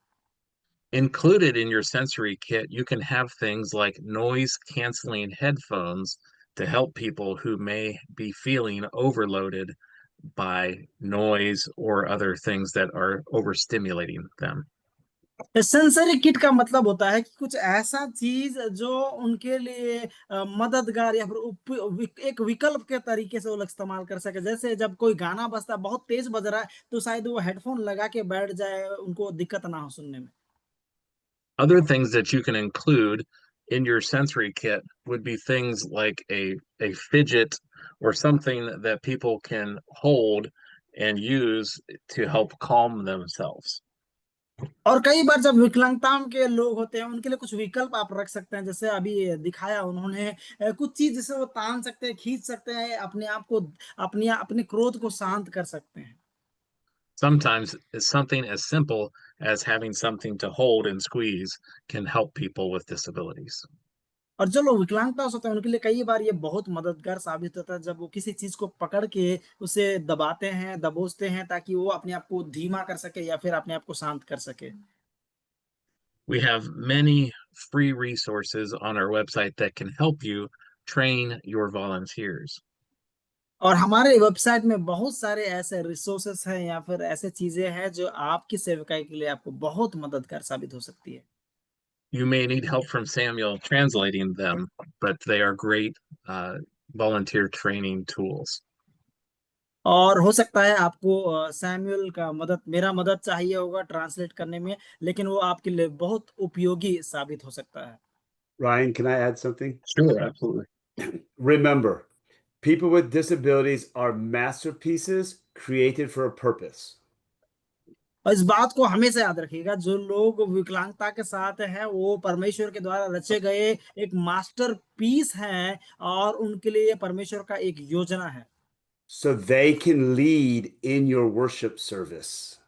Included in your sensory kit, you can have things like noise canceling headphones to help people who may be feeling overloaded by noise or other things that are overstimulating them.
Sensory kit का मतलब होता है कि कुछ ऐसा चीज जो उनके लिए मददगार या फिर एक विकल्प के तरीके से वो लोग इस्तेमाल कर सके। जैसे जब कोई गाना बजता है, बहुत तेज बज रहा है, तो शायद वो हेडफोन लगा के बैठ जाए, उनको दिक्कत ना हो सुनने में।
Other things that you can include in your sensory kit would be things like a fidget or something that people can hold and use to help calm themselves.
और कई बार जब विकलांगता के लोग होते हैं उनके लिए कुछ विकल्प आप रख सकते हैं, जैसे अभी दिखाया उन्होंने कुछ चीज जिसे वो तान सकते हैं, खींच सकते हैं, अपने आप को अपने क्रोध को शांत कर सकते हैं।
Sometimes it's something as simple as having something to hold and squeeze can help people with disabilities.
और जो लोग विकलांगता होते हैं उनके लिए कई बार ये बहुत मददगार साबित होता है जब वो किसी चीज को पकड़ के उसे दबाते हैं, दबोचते हैं ताकि वो अपने आप को धीमा कर सके या फिर अपने आप को शांत कर सके।
We have many free resources on our website that can help you train your volunteers.
और हमारे वेबसाइट में बहुत सारे ऐसे रिसोर्सेस हैं या फिर ऐसे चीजें हैं जो आपकी सेवकाई के लिए आपको बहुत मददगार साबित हो सकती है।
You may need help from Samuel translating them, but they are great volunteer training tools.
और हो सकता है आपको सैमुअल का मेरा मदद चाहिए होगा ट्रांसलेट करने में, लेकिन वो आपके लिए बहुत उपयोगी साबित हो सकता है।
Ryan, can I add something?
Sure, absolutely.
Remember, people with disabilities are masterpieces created for a purpose.
और इस बात को हमेशा याद रखिएगा, जो लोग विकलांगता के साथ हैं वो परमेश्वर के द्वारा रचे गए एक मास्टर पीस हैं और उनके लिए परमेश्वर का एक योजना है।
So they can lead in your worship service.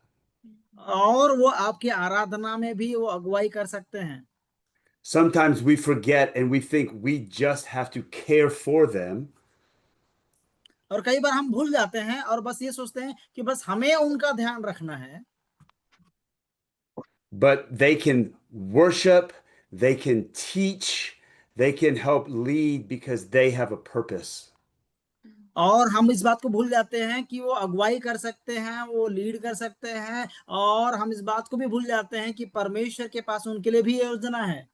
और वो आपकी आराधना में भी वो अगुवाई कर सकते हैं।
Sometimes we forget and we think we just have to care for them.
और कई बार हम भूल जाते हैं और बस ये सोचते हैं कि बस हमें उनका ध्यान रखना है।
But they can worship, they can teach, they can help lead because they have a purpose.
और हम इस बात को भूल जाते हैं कि वो अगुवाई कर सकते हैं, वो लीड कर सकते हैं, और हम इस बात को भी भूल जाते हैं कि परमेश्वर के पास उनके लिए भी योजना है।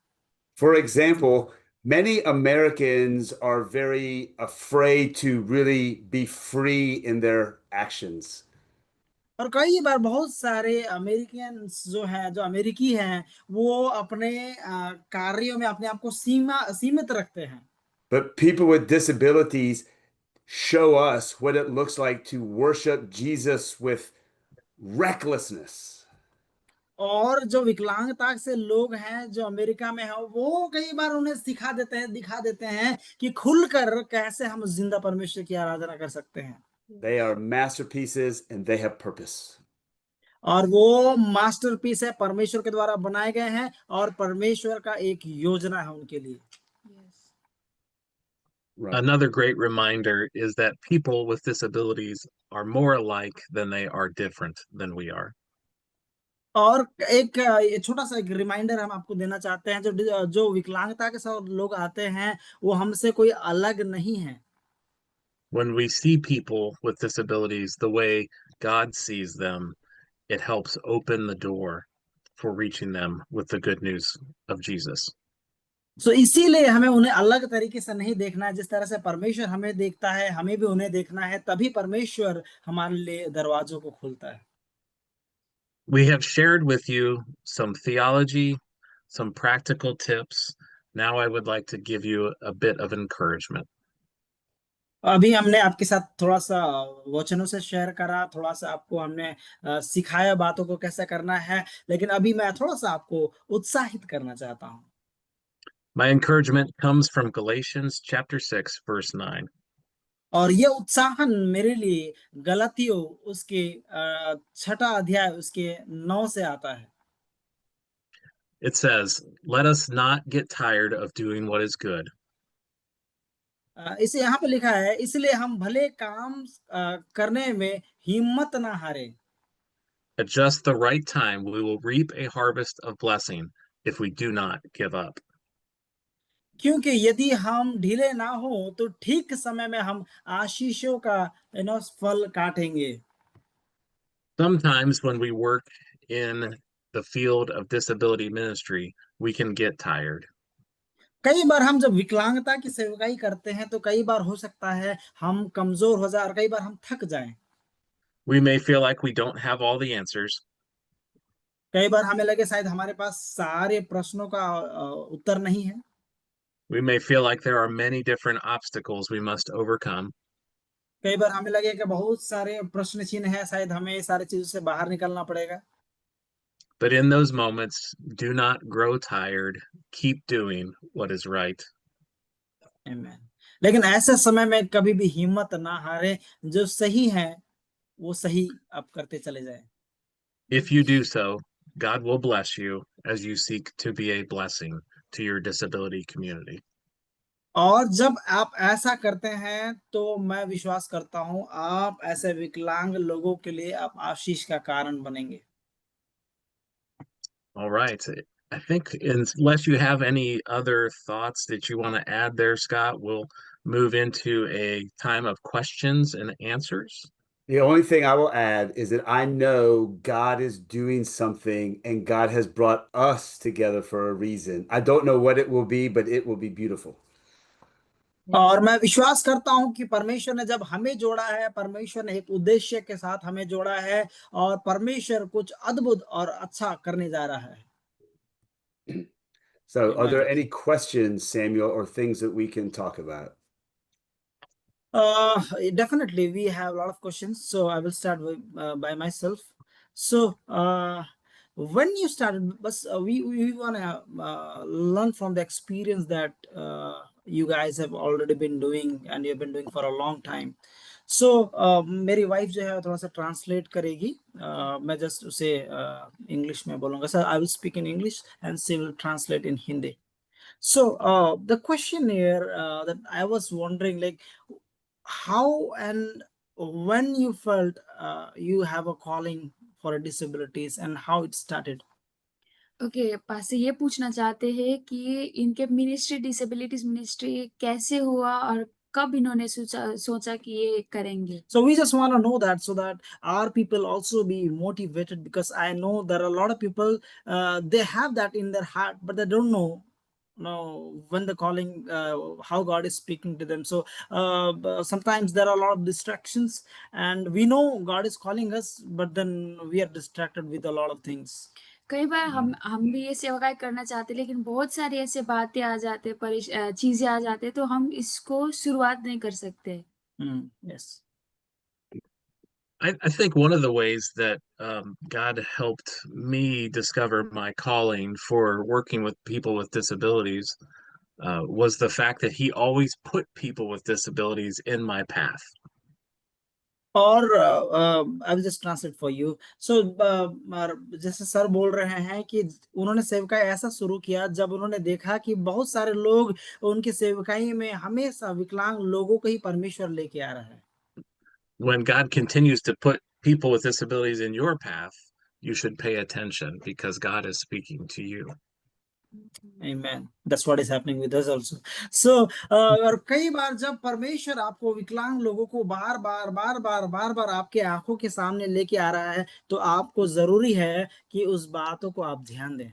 For example, Many Americans are very afraid to really be free in their actions.
और कई बार बहुत सारे अमेरिकन जो हैं, जो अमेरिकी हैं, वो अपने कार्यों में अपने आप को सीमित रखते हैं।
But people with disabilities show us what it looks like to worship Jesus with recklessness.
और जो विकलांगता से लोग हैं, जो अमेरिका में है, वो कई बार उन्हें सिखा देते हैं, दिखा देते हैं कि खुलकर कैसे हम जिंदा परमेश्वर की आराधना कर सकते हैं।
They are masterpieces and they have purpose.
और वो मास्टरपीस है, परमेश्वर के द्वारा बनाए गए हैं और परमेश्वर का एक योजना है उनके लिए।
Right.
Another great reminder is that people with disabilities are more alike than they are different than we are.
और एक ये छोटा सा एक रिमाइंडर हम आपको देना चाहते हैं, जो विकलांगता के साथ लोग आते हैं, वो हमसे कोई अलग नहीं है।
When we see people with disabilities the way God sees them, it helps open the door for reaching them with the good news of Jesus.
सो इसीलिए हमें उन्हें अलग तरीके से नहीं देखना है, जिस तरह से परमेश्वर हमें देखता है, हमें भी उन्हें देखना है, तभी परमेश्वर हमारे लिए दरवाजों को खोलता है।
We have shared with you some theology, some practical tips. Now I would like to give you a bit of encouragement.
अभी हमने आपके साथ थोड़ा सा वचनों से शेयर करा, थोड़ा सा आपको हमने सिखाया बातों को कैसे करना है, लेकिन अभी मैं थोड़ा सा आपको उत्साहित करना चाहता हूँ।
My encouragement comes from Galatians chapter 6, verse 9.
और ये उत्साहन मेरे लिए गलतियों उसके 6 अध्याय उसके 9 से आता है।
It says, "Let us not get tired of doing what is good."
इसे यहाँ पे लिखा है, इसलिए हम भले काम करने में हिम्मत ना हारे।
At just the right time, we will reap a harvest of blessing if we do not give up.
क्योंकि यदि हम ढीले ना हो तो ठीक समय में हम आशीषों का फल काटेंगे।
Sometimes when we work in the field of disability ministry, we can get tired.
कई बार हम जब विकलांगता की सेवकाई करते हैं तो कई बार हो सकता है हम कमजोर हो जाए और कई बार हम थक जाएं।
We may feel like we don't have all the answers.
कई बार हमें लगे शायद हमारे पास सारे प्रश्नों का उत्तर नहीं है।
We may feel like there are many different obstacles we must overcome.
कई बार हमें लगे कि बहुत सारे प्रश्न चिन्ह हैं, शायद हमें सारी चीजों से बाहर निकलना पड़ेगा।
But in those moments, do not grow tired. Keep doing what is right.
आमीन। लेकिन ऐसे समय में कभी भी हिम्मत ना हारे, जो सही है वो सही आप करते चले जाएं।
If you do so, God will bless you as you seek to be a blessing to your disability community.
और जब आप ऐसा करते हैं तो मैं विश्वास करता हूं आप ऐसे विकलांग लोगों के लिए आप आशीष का कारण बनेंगे।
All right. I think unless you have any other thoughts that you want to add there, Scott, we'll move into a time of questions and answers.
The only thing I will add is that I know God is doing something and God has brought us together for a reason. I don't know what it will be, but it will be beautiful.
और मैं विश्वास करता हूं कि परमेश्वर ने जब हमें जोड़ा है, परमेश्वर ने एक उद्देश्य के साथ हमें जोड़ा है और परमेश्वर कुछ अद्भुत और अच्छा करने जा रहा है।
So, are there
Amen.
any questions, Samuel, or things that we can talk about?
Definitely, we have a lot of questions. So I will start with, by myself. So when you started, but we want to learn from the experience that you guys have already been doing and you've been doing for a long time. So मेरी wife जो है थोड़ा सा translate करेगी, मैं just उसे English में बोलूँगा। Sir I will speak in English and she will translate in Hindi. So the question here that I was wondering, like, how and when you felt you have a calling for disabilities and how it started?
Okay, पास से ये पूछना चाहते हैं कि इनके ministry, disabilities ministry कैसे हुआ और कब इन्होंने सोचा कि ये करेंगे।
So we just want to know that so that our people also be motivated, because I know there are a lot of people they have that in their heart but they don't know know when the calling, how God is speaking to them. So sometimes there are a lot of distractions, and we know God is calling us, but then we are distracted with a lot of things.
कई बार हम भी ये सेवकाई करना चाहते हैं, लेकिन बहुत सारी ऐसे बातें आ जाते हैं, चीजें आ जाते हैं, तो हम इसको शुरुआत नहीं कर सकते.
Yes.
I think one of the ways that God helped me discover my calling for working with people with disabilities was the fact that He always put people with disabilities in my path.
और I will just translate for you. So जैसे sir बोल रहे हैं कि उन्होंने सेवकाई ऐसा शुरू किया जब उन्होंने देखा कि बहुत सारे लोग उनकी सेवकाई में हमेशा विकलांग लोगों को ही परमेश्वर लेके आ रहा है.
When God continues to put people with disabilities in your path, you should pay attention because God is speaking to you.
Amen. That's what is happening with us also. So और कई बार जब परमेश्वर आपको विकलांग लोगों को बार बार आपके आंखों के सामने लेके आ रहा है, तो आपको जरूरी है कि उस बातों को आप ध्यान दें.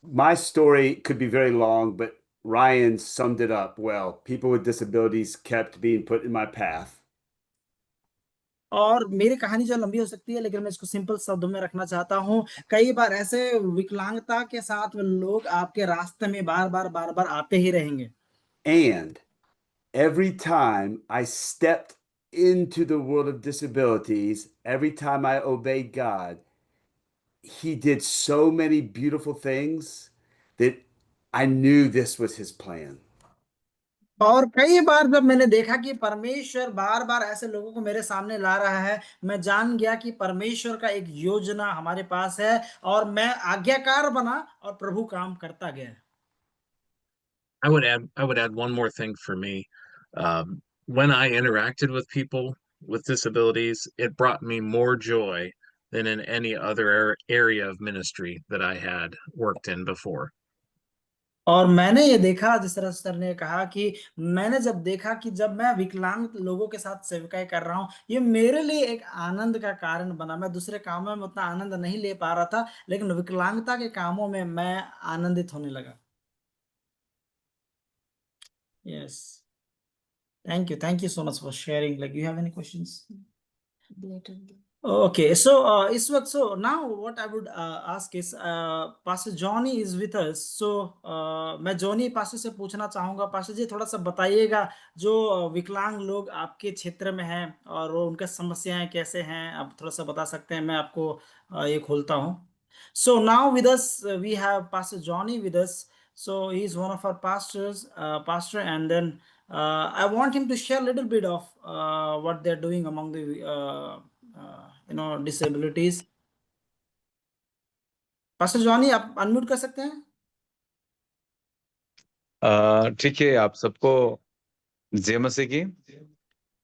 My story could be very long, but Ryan summed it up well. People with disabilities kept being put in my path.
और मेरी कहानी जो लंबी हो सकती है, लेकिन मैं इसको सिंपल शब्दों में रखना चाहता हूँ. कई बार ऐसे विकलांगता के साथ में लोग आपके रास्ते में बार बार आते ही रहेंगे.
And every time I stepped into the world of disabilities, every time I obeyed God, He did so many beautiful things that I knew this was His plan.
और कई बार जब मैंने देखा कि परमेश्वर बार बार ऐसे लोगों को मेरे सामने ला रहा है, मैं जान गया कि परमेश्वर का एक योजना हमारे पास है, और मैं आज्ञाकार बना और प्रभु काम करता गया.
I would add one more thing for me. When I interacted with people with disabilities, it brought me more joy than in any other area of ministry that I had worked in before.
और मैंने ये देखा, जिस तरह sir ने कहा कि मैंने जब देखा कि जब मैं विकलांग लोगों के साथ सेवकाई कर रहा हूँ, ये मेरे लिए एक आनंद का कारण बना. मैं दूसरे कामों में उतना आनंद नहीं ले पा रहा था, लेकिन विकलांगता के कामों में मैं आनंदित होने लगा. Yes. Thank you so much for sharing. Like, you have any questions?
Later.
Okay, so so now what I would ask is, Pastor Johnny is with us. So मैं जॉनी पास्टर से पूछना चाहूंगा, पास्टर जी थोड़ा सा बताइएगा जो विकलांग लोग आपके क्षेत्र में हैं और वो उनका समस्याएं कैसे हैं, आप थोड़ा सा बता सकते हैं. मैं आपको ये खोलता हूँ. So now with us we have Pastor Johnny with us. So he is one of our pastors, pastor, and then I want him to share a little bit of what they're doing among the disabilities. Pastor Johnny, आप unmute कर सकते हैं?
ठीक है, आप सबको जय मसीह की.
So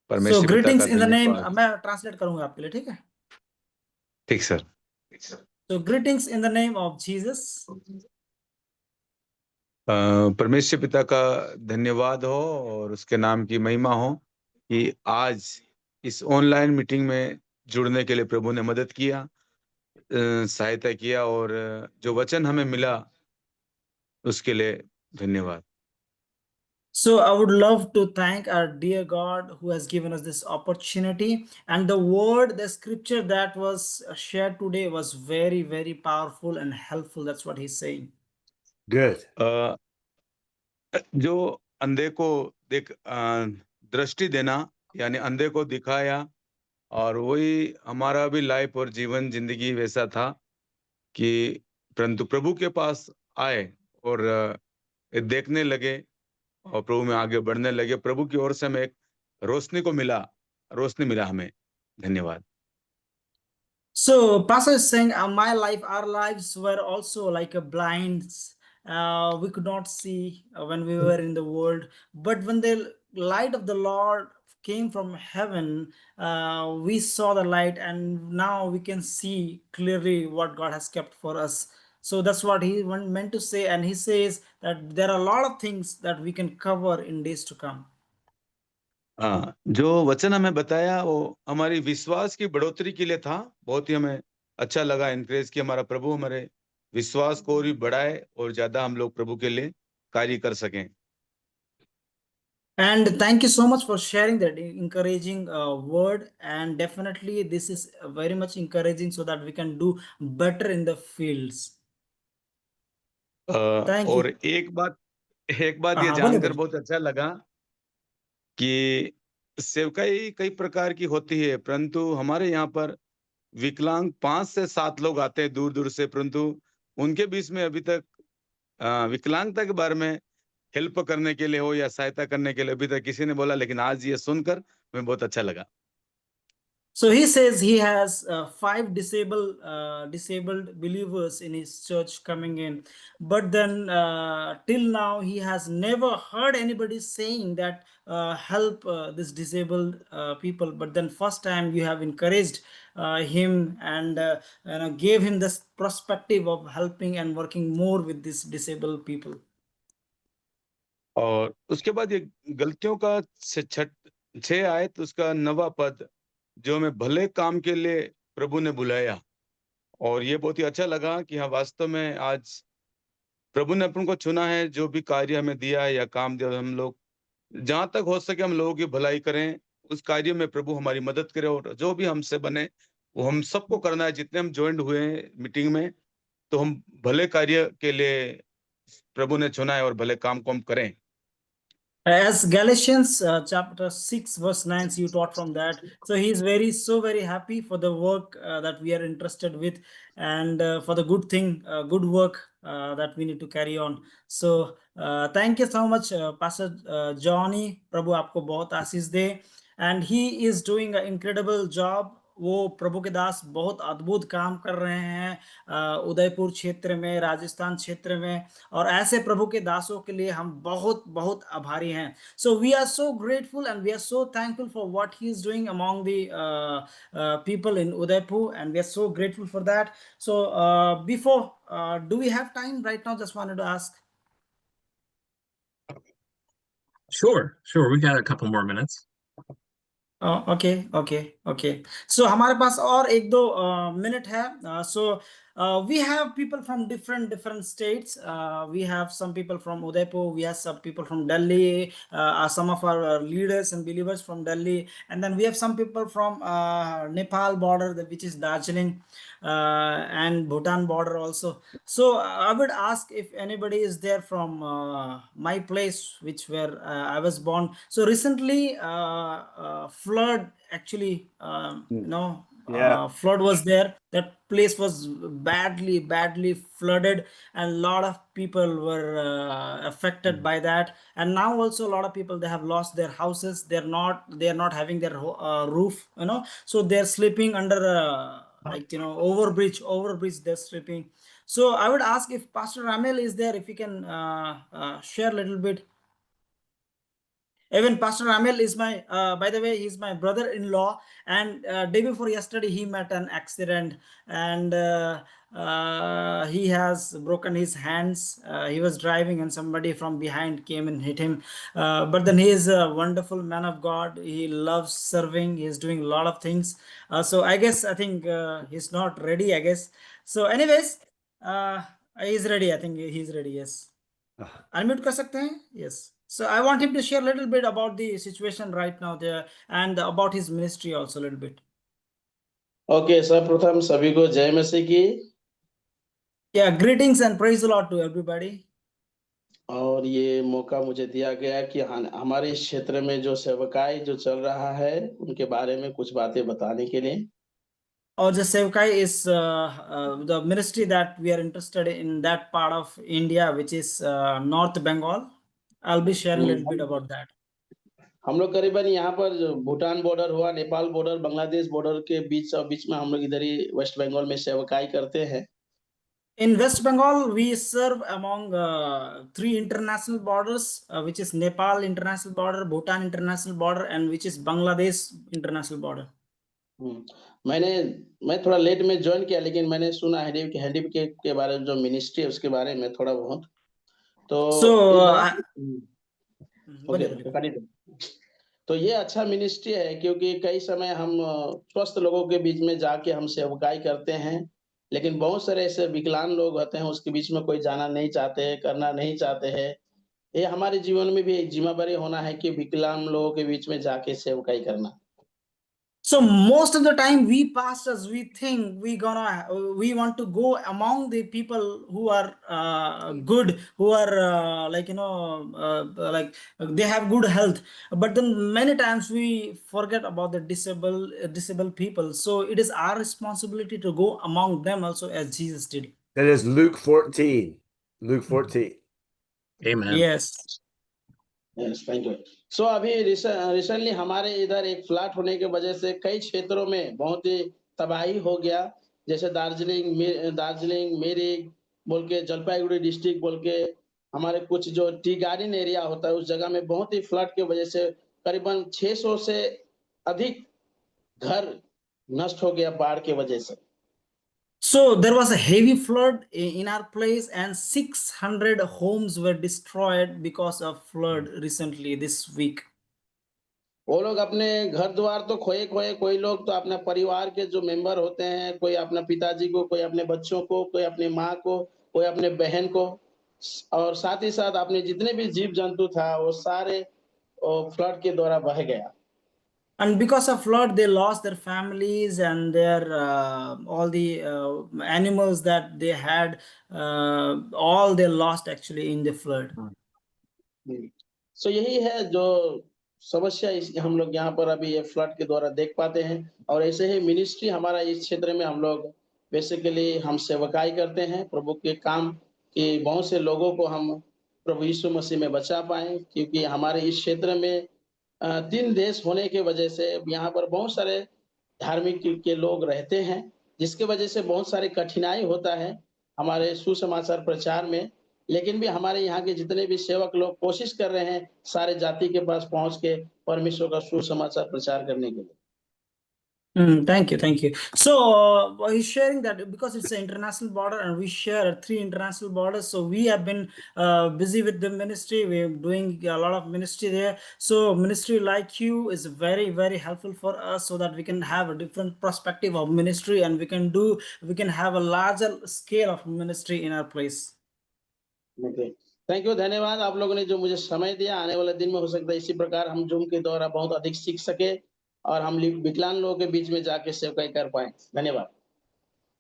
परमेश्वर पिता
greetings
का
in the name,
धन्यवाद.
मैं ट्रांसलेट करूंगा आपके लिए, ठीक है?
ठीक sir.
So greetings in the name of Jesus.
परमेश्वर पिता का धन्यवाद हो और उसके नाम की महिमा हो कि आज इस ऑनलाइन मीटिंग में जुड़ने के लिए प्रभु ने मदद किया, सहायता किया, और जो वचन हमें मिला उसके लिए धन्यवाद.
So I would love to thank our dear God who has given us this opportunity, and the word, the scripture that was shared today was very, very powerful and helpful. That's what he's saying.
Good.
जो अंधे को दृष्टि देना, यानी अंधे को दिखाया, और वही हमारा भी लाइफ और जीवन जिंदगी वैसा था कि परंतु प्रभु के पास आए और देखने लगे और प्रभु में आगे बढ़ने लगे. प्रभु की ओर से हमें एक रोशनी मिला हमें. धन्यवाद.
So Pastor is saying, my life, our lives were also like a blinds. We could not see when we were in the world, but when the light of the Lord came from heaven, we saw the light, and now we can see clearly what God has kept for us. So that's what he meant to say, and he says that there are a lot of things that we can cover in days to come.
हाँ, जो वचन हमें बताया वो हमारी विश्वास की बढ़ोतरी के लिए था. बहुत ही हमें अच्छा लगा, इनकरेज कि हमारा प्रभु हमारे विश्वास को और भी बढ़ाए और ज्यादा हम लोग प्रभु के लिए कार्य कर सकें।
And thank you so much for sharing that encouraging word. And definitely, this is very much encouraging so that we can do better in the fields. Thank you.
और एक बात ये
बोले
जानकर
बोले।
बहुत अच्छा लगा कि सेवकाई कई प्रकार की होती है, परंतु हमारे यहाँ पर विकलांग 5 से 7 लोग आते हैं दूर-दूर से, परंतु उनके बीच में अभी तक विकलांगता के बारे में हेल्प करने के लिए हो या सहायता करने के लिए अभी तक किसी ने बोला, लेकिन आज ये सुनकर हमें बहुत अच्छा लगा।
So he says he has 5 disabled believers in his church coming in, but then till now he has never heard anybody saying that help this disabled people. But then first time you have encouraged him and gave him this perspective of helping and working more with these disabled people.
और उसके बाद ये गलतियों का 6 आयत उसका 9वां पद, जो हमें भले काम के लिए प्रभु ने बुलाया। और ये बहुत ही अच्छा लगा कि हाँ, वास्तव में आज प्रभु ने अपन को चुना है, जो भी कार्य हमें दिया है या काम दिया, हम लोग जहाँ तक हो सके हम लोगों की भलाई करें, उस कार्य में प्रभु हमारी मदद करे और जो भी हमसे बने वो हम सबको करना है। जितने हम जॉइंट हुए हैं मीटिंग में, तो हम भले कार्य के लिए प्रभु ने चुना है और भले काम को हम करें।
As Galatians chapter 6 verse 9, so you taught from that. So he is very happy for the work that we are interested with, and for the good thing, good work that we need to carry on. So thank you so much, Pastor Johnny. Prabhu आपको बहुत आशीष दे. And he is doing an incredible job. वो प्रभु के दास बहुत अद्भुत काम कर रहे हैं उदयपुर क्षेत्र में, राजस्थान क्षेत्र में, और ऐसे प्रभु के दासों के लिए हम बहुत बहुत आभारी हैं. So we are so grateful and we are so thankful for what he is doing among the people in Udaipur, and we are so grateful for that. So before, do we have time right now? Just wanted to ask.
Sure. We got a couple more minutes.
Okay. So हमारे पास और 1-2 minute है. So we have people from different states. We have some people from Udaipur. We have some people from Delhi. Some of our leaders and believers from Delhi, and then we have some people from Nepal border, which is Darjeeling, and Bhutan border also. So I would ask if anybody is there from my place, where I was born. So recently, flood actually,
Yeah.
flood was there. That place was badly flooded, and a lot of people were affected by that. And now also a lot of people, they have lost their houses. They're not having their roof, so they're sleeping under overbridge they're sleeping. So I would ask if Pastor Ramel is there, if he can share a little bit. Even Pastor Ramel is my, by the way, he's my brother-in-law, and day before yesterday he met an accident, and he has broken his hands. He was driving and somebody from behind came and hit him. But then he is a wonderful man of God. He loves serving. He is doing a lot of things. So I think he's not ready, I guess. So anyways, he's ready. I think he's ready. Yes. Unmute कर सकते हैं? Yes. So I want him to share a little bit about the situation right now there, and about his ministry also a little bit.
Okay, सर्वप्रथम सभी को जय मसीह की.
Yeah, greetings and praise the Lord to everybody.
और ये मौका मुझे दिया गया कि हमारे इस क्षेत्र में जो सेवकाई जो चल रहा है उनके बारे में कुछ बातें बताने के लिए.
Or the Sevkai is the ministry that we are interested in, that part of India, which is North Bengal. I'll be sharing a little bit about that.
हम लोग करीबन यहाँ पर जो भूटान बॉर्डर हुआ, नेपाल बॉर्डर, बांग्लादेश बॉर्डर के बीच में हम लोग इधर ही वेस्ट बंगाल में सेवकाई करते हैं.
In West Bengal, we serve among 3 international borders, which is Nepal international border, Bhutan international border, and which is Bangladesh international border.
मैं थोड़ा लेट में ज्वाइन किया, लेकिन मैंने सुना हैंडीप के बारे में, जो मिनिस्ट्री है उसके बारे में थोड़ा बहुत. तो ये अच्छा मिनिस्ट्री है, क्योंकि कई समय हम स्वस्थ लोगों के बीच में जाके हम सेवकाई करते हैं, लेकिन बहुत सारे ऐसे विकलांग लोग होते हैं, उसके बीच में कोई जाना नहीं चाहते, करना नहीं चाहते हैं, ये हमारे जीवन में भी एक जिम्मेदारी होना है कि विकलांग लोगों के बीच में जाके सेवकाई करना।
So most of the time we pastors, we think we want to go among the people who are good, who are like they have good health, but then many times we forget about the disabled people. So it is our responsibility to go among them also, as Jesus did.
That is Luke 14. Luke 14.
Amen.
Yes.
Yes, thank you. So अभी recently हमारे इधर एक flood होने की वजह से कई क्षेत्रों में बहुत ही तबाही हो गया। जैसे दार्जिलिंग, मिरिक बोल के, जलपाईगुड़ी डिस्ट्रिक्ट बोल के, हमारे कुछ जो टी गार्डन एरिया होता है उस जगह में बहुत ही फ्लड की वजह से करीबन 600 से अधिक घर नष्ट हो गया बाढ़ की वजह से।
So there was a heavy flood in our place, and 600 homes were destroyed because of flood recently this week.
वो लोग अपने घर द्वार तो खोए, कोई लोग तो अपने परिवार के जो मेंबर होते हैं, कोई अपने पिताजी को, कोई अपने बच्चों को, कोई अपनी माँ को, कोई अपने बहन को, और साथ ही साथ अपने जितने भी जीव जंतु था वो सारे फ्लड के द्वारा बह गया।
And because of flood, they lost their families and their all the animals that they had. All they lost actually in the flood.
सो यही है जो समस्या हम लोग यहाँ पर अभी ये फ्लड के द्वारा देख पाते हैं। और ऐसे ही मिनिस्ट्री हमारा इस क्षेत्र में हम लोग बेसिकली हम सेवकाई करते हैं प्रभु के काम कि बहुत से लोगों को हम प्रभु यीशु मसीह में बचा पाए, क्योंकि हमारे इस क्षेत्र में 3 देश होने के वजह से यहाँ पर बहुत सारे धार्मिक के लोग रहते हैं, जिसके वजह से बहुत सारी कठिनाई होता है हमारे सुसमाचार प्रचार में। लेकिन भी हमारे यहाँ के जितने भी सेवक लोग कोशिश कर रहे हैं सारे जाति के पास पहुंच के परमेश्वर का सुसमाचार प्रचार करने के लिए।
Thank you. So he's sharing that because it's an international border and we share 3 international borders. So we have been busy with the ministry. We're doing a lot of ministry there. So ministry like you is very, very helpful for us so that we can have a different perspective of ministry and we can have a larger scale of ministry in our place.
Okay, thank you, धन्यवाद आप लोगों ने जो मुझे समय दिया। आने वाले दिन में हो सकता है इसी प्रकार हम जूम के द्वारा बहुत अधिक सीख सके और हम विकलांग लोगों के बीच में जाके सेवकाई कर पाए। धन्यवाद।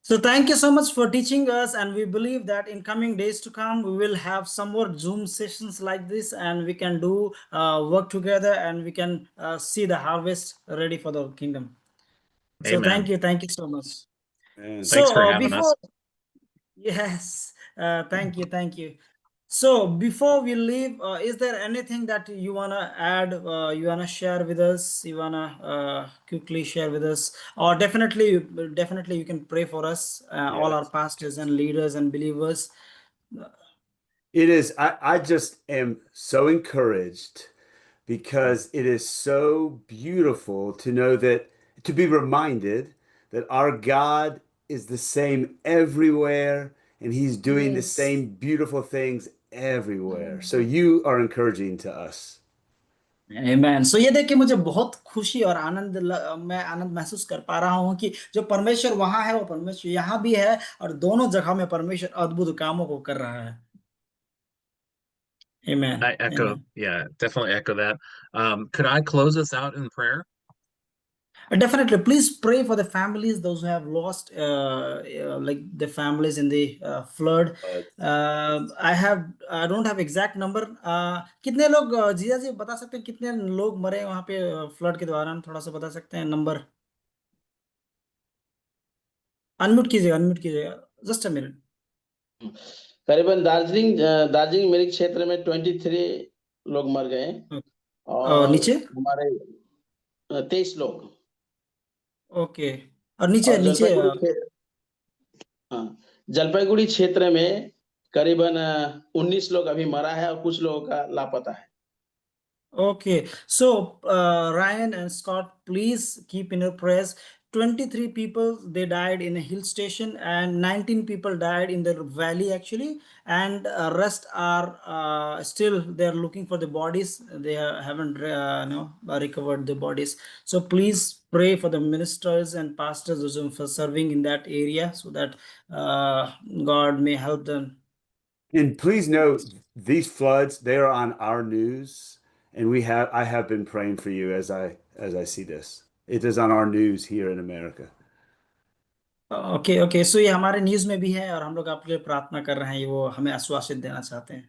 So thank you so much for teaching us, and we believe that in coming days to come we will have some more Zoom sessions like this and we can do work together and we can see the harvest ready for the kingdom. So
Amen.
thank you so much.
And
So
Thanks for having us.
yes, thank you. So before we leave, is there anything that you wanna add? You wanna share with us? You wanna quickly share with us? Or definitely you can pray for us, all our
Yes.
pastors and leaders and believers.
It is, I just am so encouraged because it is so beautiful to know that, to be reminded that our God is the same everywhere and he's doing the
Yes.
same beautiful things everywhere. So you are encouraging to us.
Amen. So ये देख के मुझे बहुत खुशी और मैं आनंद महसूस कर पा रहा हूँ कि जो परमेश्वर वहां है वो परमेश्वर यहाँ भी है और दोनों जगह में परमेश्वर अद्भुत कामों को कर रहा है। Amen.
I echo,
Amen.
yeah, definitely echo that. Could I close us out in prayer?
Definitely, please pray for the families, those who have lost like the families in the flood. I don't have exact number. कितने लोग जीजा जी बता सकते हैं कितने लोग मरे वहां पे फ्लड के दौरान? थोड़ा सा बता सकते हैं नंबर? अनम्यूट कीजिएगा जस्ट अ मिनट।
करीबन दार्जिलिंग मेरे क्षेत्र में 23 लोग मर गए और
नीचे
हमारे 23 लोग।
ओके, और नीचे
जलपाईगुड़ी क्षेत्र में करीबन 19 लोग अभी मरा है और कुछ लोगों का लापता है।
Okay, so Ryan and Scott, please keep in your prayers. 23 people, they died in a hill station and 19 people died in the valley actually, and rest are still they're looking for the bodies. They haven't recovered the bodies. So please pray for the ministers and pastors who are serving in that area so that God may help them.
And please note, these floods, they are on our news, and I have been praying for you as I see this. It is on our news here in America.
Okay okay, so ये हमारे news में भी है और हम लोग आपके लिए प्रार्थना कर रहे हैं, वो हमें आश्वासित देना चाहते हैं।